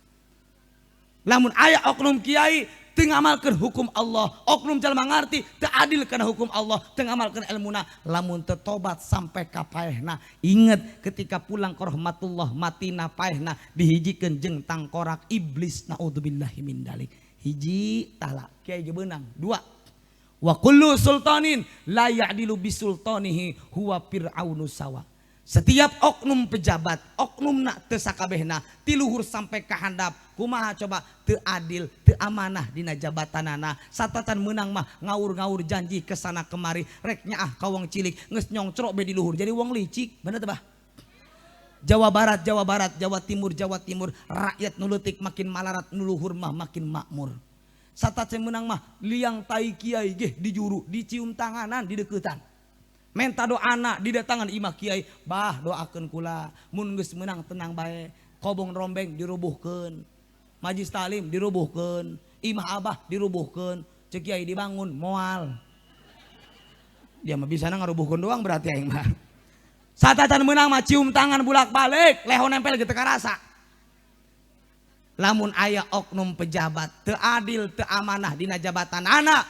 Lamun aya oknum kiai teu ngamalkeun hukum Allah, oknum jalma ngarti teu adil kana hukum Allah, teu ngamalkeun ilmuna, lamun teu tobat sampai ka paehna, inget ketika pulang ke rahmatullah matina paehna dihijikeun jeung tangkorak iblis, naudzubillahi min dalik. Hiji tala kiai ge beunang. 2 wa kullu sultanin la ya'dilu bisultanihi huwa fir'aunu sawa. Setiap oknum pejabat, oknumna teu sakabehna ti luhur sampai ka handap, kumaha coba teu adil, teu amanah dina jabatanana, satatan meunang mah ngaur-ngaur janji kesana kemari, rek nyaah ka wong cilik geus nyongcro be di luhur jadi wong licik, bener teu bah? Jawa Barat, Jawa Barat, Jawa Timur, Jawa Timur, rakyat nulutik makin malarat, nuluhur mah makin makmur. Sata menang mah liang tai kiai geh di juru, dicium tanganan di deketan. Menta doana didatangan imah kiai, bah doakeun kula, mun geus menang tenang bae, kobong rombeng dirubuhkeun, majlis talim dirubuhkeun, imah abah dirubuhkeun, cek kiai dibangun moal. Dia mah bisa ngarubuhkeun doang berarti aing mah. Satatan menang mah cium tangan bulak-balik, leho nempel gitu karasa. Lamun aya oknum pejabat teu adil, teu amanah dina jabatan anak,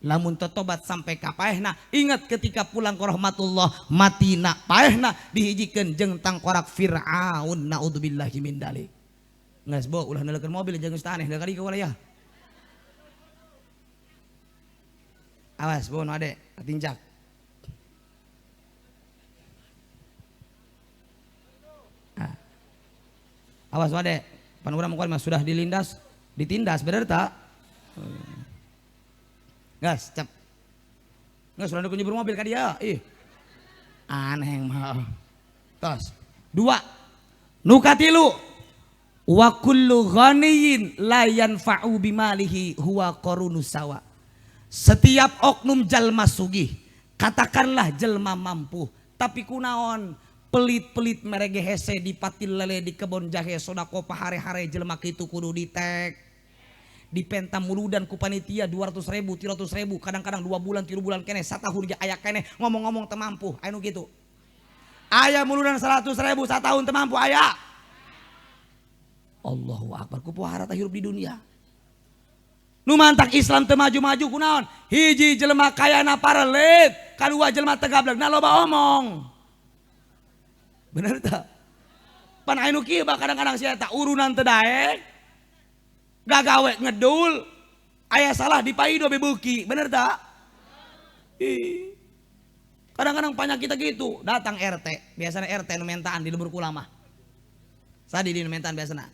lamun totobat sampai ka paehna, ingat ketika pulang ke rahmatullah matina paehna dihijikeun jeung tangkorak Firaun naudzubillahi min dalik. Geus bo ulah neulekeun mobil jeung geus taneh da kali ka walaya. Awas bo nu ade tinjak. Awas wade, pan urang mah sudah dilindas, ditindas bener tak? Gas, cep. Nggak sudah nyebur mobil ka dia, ih. Aneh mah. Tos. 2. Nu katilu. Wa kullu ghaniyin la yanfa'u bimalihi huwa qarunus sawa. Setiap oknum jalma sugih, katakanlah jelma mampu, tapi kunaon? Pelit-pelit merege hese di patil lele di kebon jahe sodako pahare-hare jelma kitu kudu ditek dipenta muludan ku panitia 200.000 300.000 kadang-kadang 2 bulan 3 bulan kene satahun ayak kene ngomong-ngomong temampu anu gitu aya muludan 100.000 satahun temampu aya Allahu Akbar ku pohara tah hirup di dunia nu mantak Islam teu maju-maju kunaon hiji jelema kayana parelit kadua jelema tegablegna loba omong. Bener tak? Pan anu kieu kadang-kadang sia eta urunan teu daek. Gagawe ngedul. Aya salah di paido beuki, bener tak? Kadang-kadang banyak kita gitu, datang RT, biasanya RT nu mentaan di lembur kula mah. Sadi di nu mentaan biasana.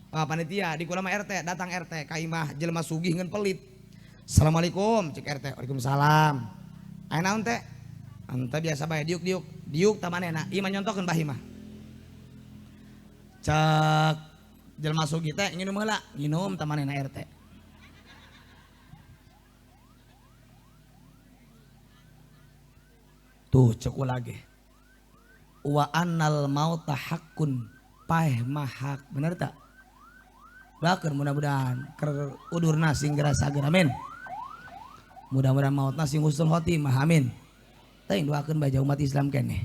Panitia di kula mah RT, datang RT ka imah jelema sugih ngeun pelit. Assalamualaikum, cek RT. Waalaikumsalam. Aya naon teh? Anta biasa bae diuk tamanena ieu mah nyontokeun bah imah. Cek jelema sugih teh nginum heula, nginum tamanena RT. Tuh cek ulah ge. Wa annal mauta haqqun, paeh mah hak, bener tak? Baker mudah-mudahan keur udurna sing gerasageun amin. Mudah-mudahan mautna sing husnul khotimah amin. Teuing doakeun baja umat Islam keneh.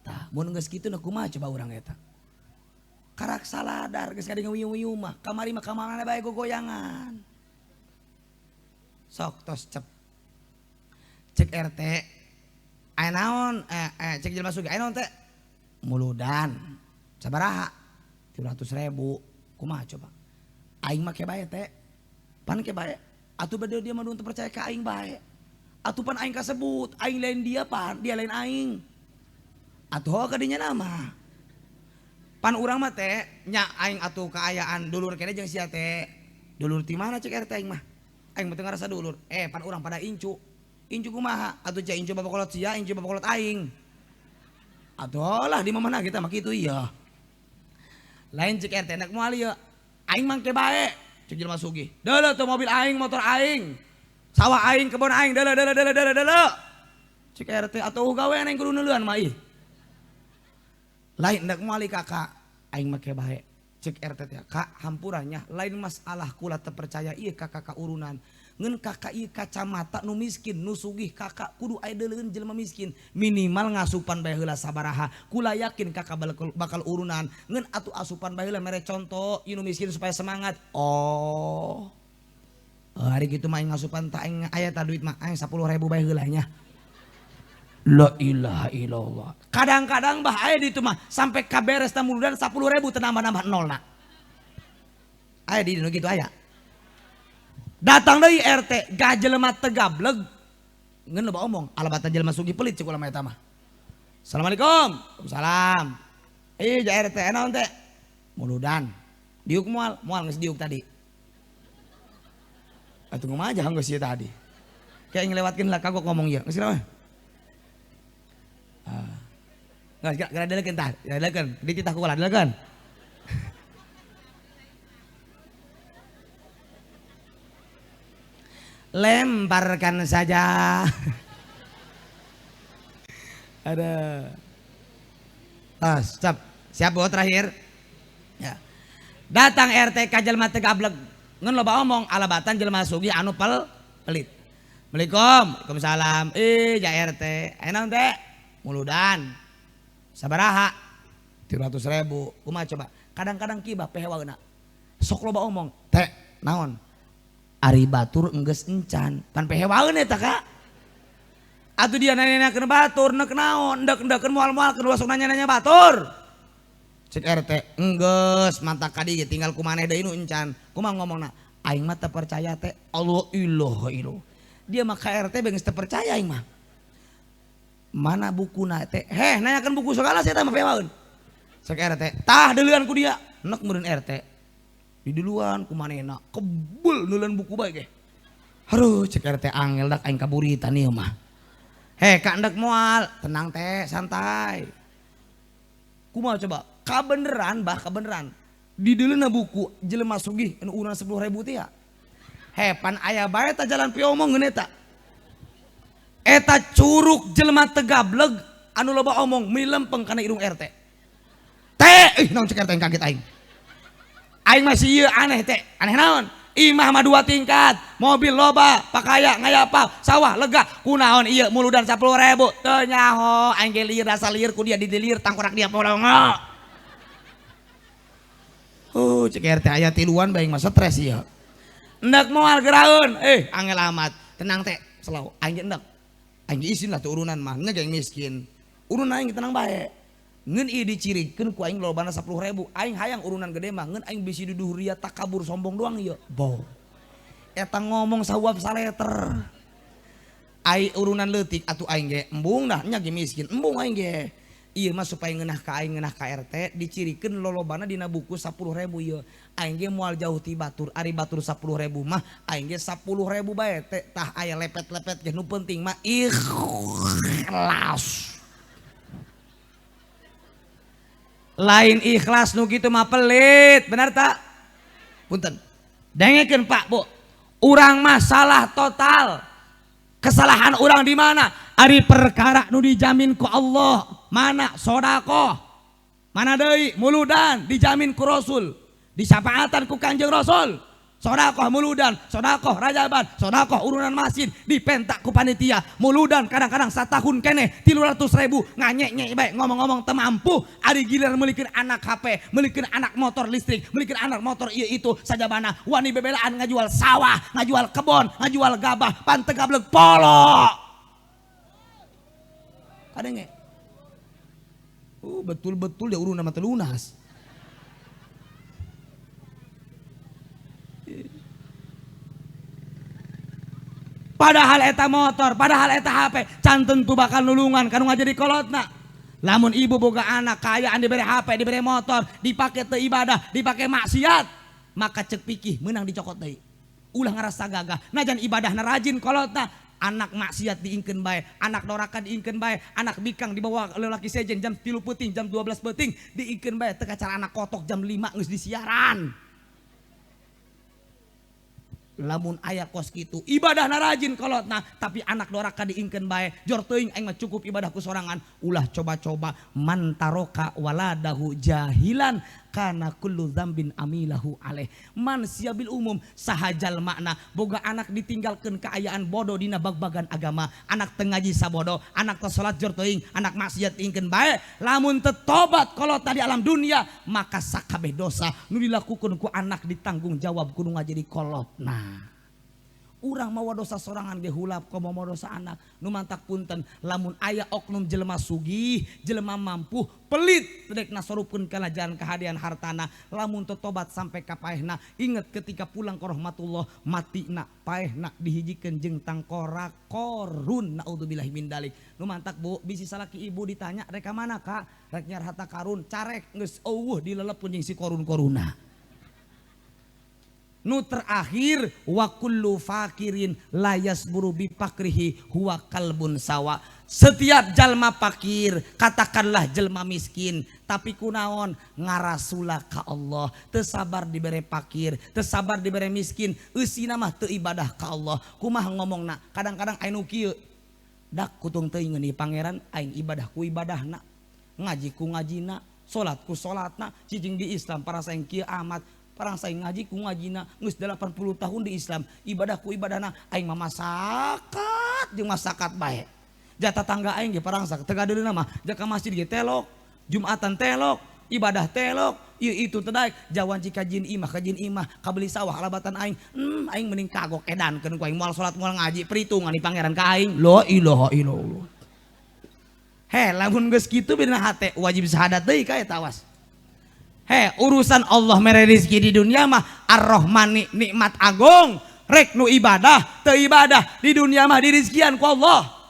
Tah mun geus kitu na kumaha coba urang eta. Karak saladar geus kadenge wiyu-wiyu mah kamari mah kamana bae gogoyangan. Sok tos cep. Cek RT aya naon cek jelema sugih aya naon teh? Muludan. Sabaraha? 300.000. Kumaha coba? Aing mah ke bae teh. Pan ke bae. Atuh bade dia mah teu percaya ka aing bae. Atuh pan aing kasebut, aing lain dia pan, dia lain aing. Atuh kadinya nama. Pan urang mah teh nya aing atuh kaayaan dulur kene jeung sia teh. Dulur ti mana cek RT aing mah? Aing mah teu ngarasa dulur. Pan urang pada incu. Incu kumaha? Atuh cek incu babakolot sia, incu babakolot aing. Atuh lah di mana kita mah kitu iya. Lain cek RT nek moal ieu. Aing mangke bae, cek jelema sugih. Deuleu tuh mobil aing, motor aing. Sawah aing, kebon aing, deuleu. Cek RT atuh gawean aing kudu neuleuan mah ih. Lain nek moal kakak, aing make bae. Cek RT teh, Kak, hampurannya lain masalah kula teu percaya ieu kakak ka urunan. Ngeun kakak ieu kacamata nu miskin, nu sugih kakak kudu aya deuleueun jelema miskin. Minimal ngasupan bae heula sabaraha. Kula yakin kakak bakal urunan. Ngeun atuh asupan bae heula mere contoh ieu nu miskin supaya semangat. Oh. Hari gitu mah aing ngasupan tak aing aya ta duit mah aing 10.000 bae heula nya. La ilaha illallah. Kadang-kadang bah aya di itu mah sampai kaberes teh muludan 10.000 teu nambah-nambah nolna. Aya di dieu gitu aya. Datang deui RT, gajelema teu gableg. Ngeun loba omong, alabatan jelema sugih pelit cek ulama eta mah. Assalamualaikum. Waalaikumsalam. Ja RT naon teh? Muludan. Diuk moal geus diuk tadi. Atuh kumaha aja geus ieu tadi. Kayak ngelewatkeun lah kagok ngomong ieu. Geus naon? Nggak gara dalekeun tah, dalekeun. Di titah ku ulah dalekeun. Lemparkan saja. Ada. Siap. Siap Bu terakhir. Ya. Datang RT ka jelema teu gablek. Ngeun loba omong alabatan jelema sugih anu pelit. Assalamualaikum. Waalaikumsalam. Ja RT. Enaon teh? Muludan. Sabaraha? 300.000. Kumaha coba? Kadang-kadang kibah pehewaeuna. Sok loba omong. Teh, naon? Ari batur enggeus encan. Tan pehewaeun eta Kak. Atuh dia nanya-nanyakeun batur, neuk naon? Endek-endekeun moal-moalkeun wasuk nanya-nanya batur. Cek RT, enggeus manta ka dieu tinggal kumaneh deui nu encan. Kumaha ngomongna? Aing mah teu percaya teh. Allah ilah ilah. Dia mah ka RT beungeus teu percaya aing mah. Mana bukuna teh? Heh, nanyakeun buku segala saya teh mah pewaeun. Cek RT, tah deuleuan ku dia. Neuk meureun RT. Di duluan kumanehna kebul nuleun buku bae ge. Haruh cek RT angel dak aing kaburitan ieu mah. Heh, Kak endek moal, tenang teh, santai. Kumaha coba? Kabeneran bah, kabeneran. Di dulunya buku jelema sugih anu urang 10.000 teh ya. Heh, pan aya bae ta jalan piomong geun eta. Eta curug jelema teu gableg anu loba omong meni lempeng kana irung RT. Teh, naon cek RT kaget aing. Aing masih ieu aneh teh. Aneh naon? Imah mah 2 tingkat, mobil loba, pakaya ngayapa, sawah lega. Kunaon ieu muludan 10.000. Teu nyaho, aing ge lieur rasa lieur ku dia didilir tangkorak dia polongo. Cek RT aya tiluan bae mah stres ieu. Endek moal geraeun, angel amat. Tenang teh, selalu aing ge endek. Aing ge isin lah teu urunan mah, nya geng miskin. Urun aing tenang bae. Ngeun ieu dicirikeun ku aing lobana 10.000. Aing hayang urunan gede mah, ngeun aing bisi duduh ria takabur sombong doang ieu. Boh. Eta ngomong sawab saleter. Ai urunan leutik atuh aing ge embung dah nya ge miskin. Embung aing ge. Ieu mah supaya ngeunah ka aing ngeunah ka RT dicirikeun lolobana dina buku 10.000 ieu. Aing ge moal jauh ti batur, ari batur 10.000 mah aing ge 10.000 bae teh tah aya lepet-lepet ge nu penting mah ikhlas. Lain ikhlas nu kitu mah pelit, benar tak? Punten. Dengekeun Pak, Bu. Urang mah salah total. Kesalahan urang di mana? Ari perkara nu dijamin ku Allah. Mana? Sodakoh. Mana deui? Muludan dijamin ku Rasul. Disyafaatan ku Kanjeng Rasul. Sodakoh muludan, sodakoh rajaban, sodakoh urunan masjid dipentak ku panitia. Muludan kadang-kadang satahun keneh 300.000 nganyek-nyek bae ngomong-ngomong teu mampu. Ari giliran meulikeun anak HP, meulikeun anak motor listrik, meulikeun anak motor ieu itu sajabana wani bebelaan ngajual sawah, ngajual kebon, ngajual gabah, pan teu gableg polo. Kadenge. Betul-betul ya urunan mah teu lunas. Padahal eta motor, padahal eta HP, can tentu bakal nulungan kanu ngajadi kolotna. Lamun ibu boga anak kayaan diberi HP, diberi motor, dipake teu ibadah, dipake maksiat, maka cek pikih meunang dicokot deui. Ulah ngarasa gagah, najan ibadahna rajin kolotna, anak maksiat diingkeun bae, anak doraka diingkeun bae, anak bikang dibawa lelaki sejen jam 3 peuting, jam 12 peuting diingkeun bae, teu kacara anak kotok jam 5 geus disiaran. Lamun aya kos kitu ibadahna rajin kolotna tapi anak doraka diingkeun bae jor teuing aing mah cukup ibadah ku sorangan. Ulah coba-coba man taroka waladahu jahilan kana kullu dzambin amilahu alaih. Man siabil umum sahajal makna boga anak ditinggalkeun kaayaan bodoh dina bag-bagan agama. Anak teu ngaji sabodo, anak teu salat jor teuing, anak maksiat diingkeun bae. Lamun teu tobat kolotna di alam dunia maka sakabeh dosa nu dilakukeun ku anak ditanggung jawab kudu ngajadi kolotna. Urang mawa dosa sorangan ge hulap komo mawa dosa anak. Nu mantak punten lamun aya oknum jelema sugih, jelema mampu, pelit teu dek nasorupkeun kana jalan kahadian hartana. Lamun teu tobat sampai ka paehna, inget ketika pulang ka rahmatullah matina paehna dihijikeun jeung tangkorak korun. Naudzubillahi min dalik. Nu mantak Bu, bisi salaki ibu ditanya rek ka mana Kak? Rek nyar harta karun, carek geus eueuh dileleupkeun jeung si korun-koruna. Nu terakhir wa kullu fakirin la yasburu bi fakrihi huwa kalbun sawa. Setiap jalma fakir katakanlah jelma miskin, tapi kunaon ngarasula ka Allah, teu sabar dibere fakir, teu sabar dibere miskin, eusina mah teu ibadah ka Allah. Kumaha ngomongna? Kadang-kadang anu kieu dak kutung teuing ngeuni pangeran aing ibadah ku ibadahna, ngaji ku ngajina, salat ku salatna, cicing di Islam para saeng kieu amat. Parang saya ngaji ku ngajina geus 80 tahun di Islam, ibadah ku ibadahna aing mah masakat jeung masakat bae. Jatah tangga aing ge parang sak tegadeuna mah jaka masjid ge telok, Jumatan telok, ibadah telok, ieu itu teh daek jawan cika jin imah ka jin imah kabeli sawah labatan aing. Aing mending kagok edankeun ku aing moal salat moal ngaji perhitungan di pangeran ka aing. La ilaha illallah. He lamun geus kitu bina hate wajib syahadat deui ka eta awas. Urusan Allah mere rezeki di dunia mah Ar-Rahman nikmat agung, rek nu ibadah teu ibadah di dunia mah dirizkian ku Allah.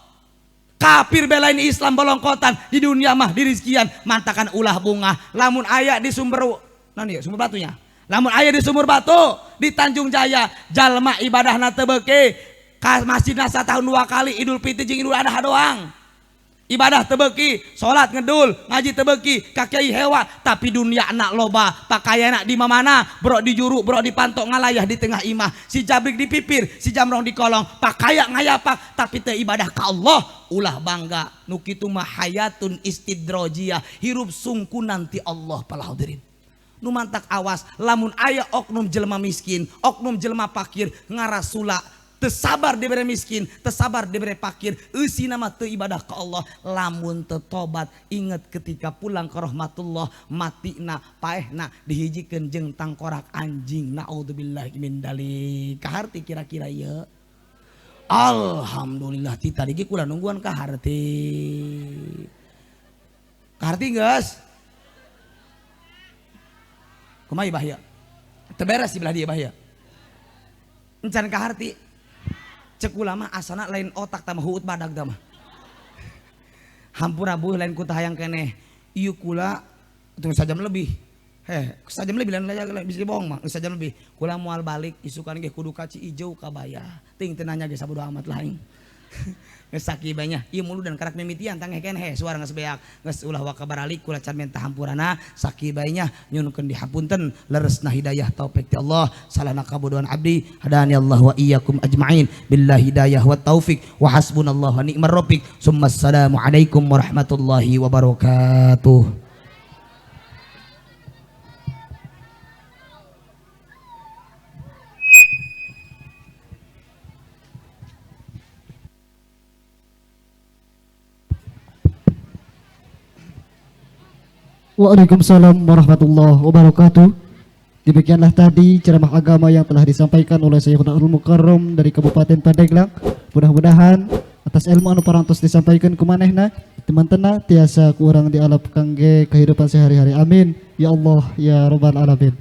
Kafir belain Islam bolongkotan di dunia mah dirizkian mantakan ulah bunga. Lamun aya di sumber sumber batunya, lamun aya di sumber batu di Tanjung Jaya jalma ibadahna teu beuki ka masjidna satahun 2 kali Idul Fitri jeung Idul Adha doang. Ibadah tebeki, sholat ngedul, ngaji tebeki, kakiai hewa, tapi dunia anak loba, pakaian di mana, bro di juru, bro di pantok ngalayah di tengah imah, si jabrik di pipir, si jamrong di kolong, pakaian ngayapak, tapi teu ibadah ka Allah, ulah bangga, nukitu mah hayatun istidrojiyah, hirup sungku nanti Allah pala hadirin. Nu mantak awas, lamun aya oknum jelema miskin, oknum jelema fakir, ngarasula, tersabar diberi miskin, tersabar diberi fakir, eusina mah teu ibadah ka Allah, lamun teu tobat, inget ketika pulang ke rahmatullah, matina paehna dihijikeun jeung tangkorak anjing, naudzubillahi min dalik. Kaharti kira-kira ieu? Alhamdulillah ti tadi ge kula nungguan kaharti. Kaharti geus? Kumaha bahaya? Teu beres di belah dia bahaya. Encan kaharti. Cek ulama asana lain otak tamah huut badag tamah. Hampura buh lain ku tahayang keneh. Ieu kula tunggu sajam lebih. Sajam lebih lain bisa bohong mah, sajam lebih. Kula moal balik isukan ge kudu kaci ijo kabaya. Ting teu nanya ge sabodo amat lain. Geus sakibanya ieu mulu dan karak mimitian tangeh keneh suara geus beak. Geus ulah wa kabaralik kula can minta hampurana sakibanya nyunkeun dihapunten leresna hidayah taufik ti Allah salahna kabodohan abdi hadani Allah wa iyyakum ajmain billahi hidayah wa taufik wa hasbunallahu wa ni'mar rafiq summa assalamu alaikum warahmatullahi wabarakatuh. Waalaikumsalam warahmatullahi wabarakatuh. Demikianlah tadi ceramah agama yang telah disampaikan oleh Syekhuna Al Mukarram dari Kabupaten Pandeglang. Mudah-mudahan atas ilmu anu parantos disampaikan kumanehna teman-teman tiasa kurang dialap kangge kehidupan sehari-hari. Amin ya Allah ya rabbal alamin.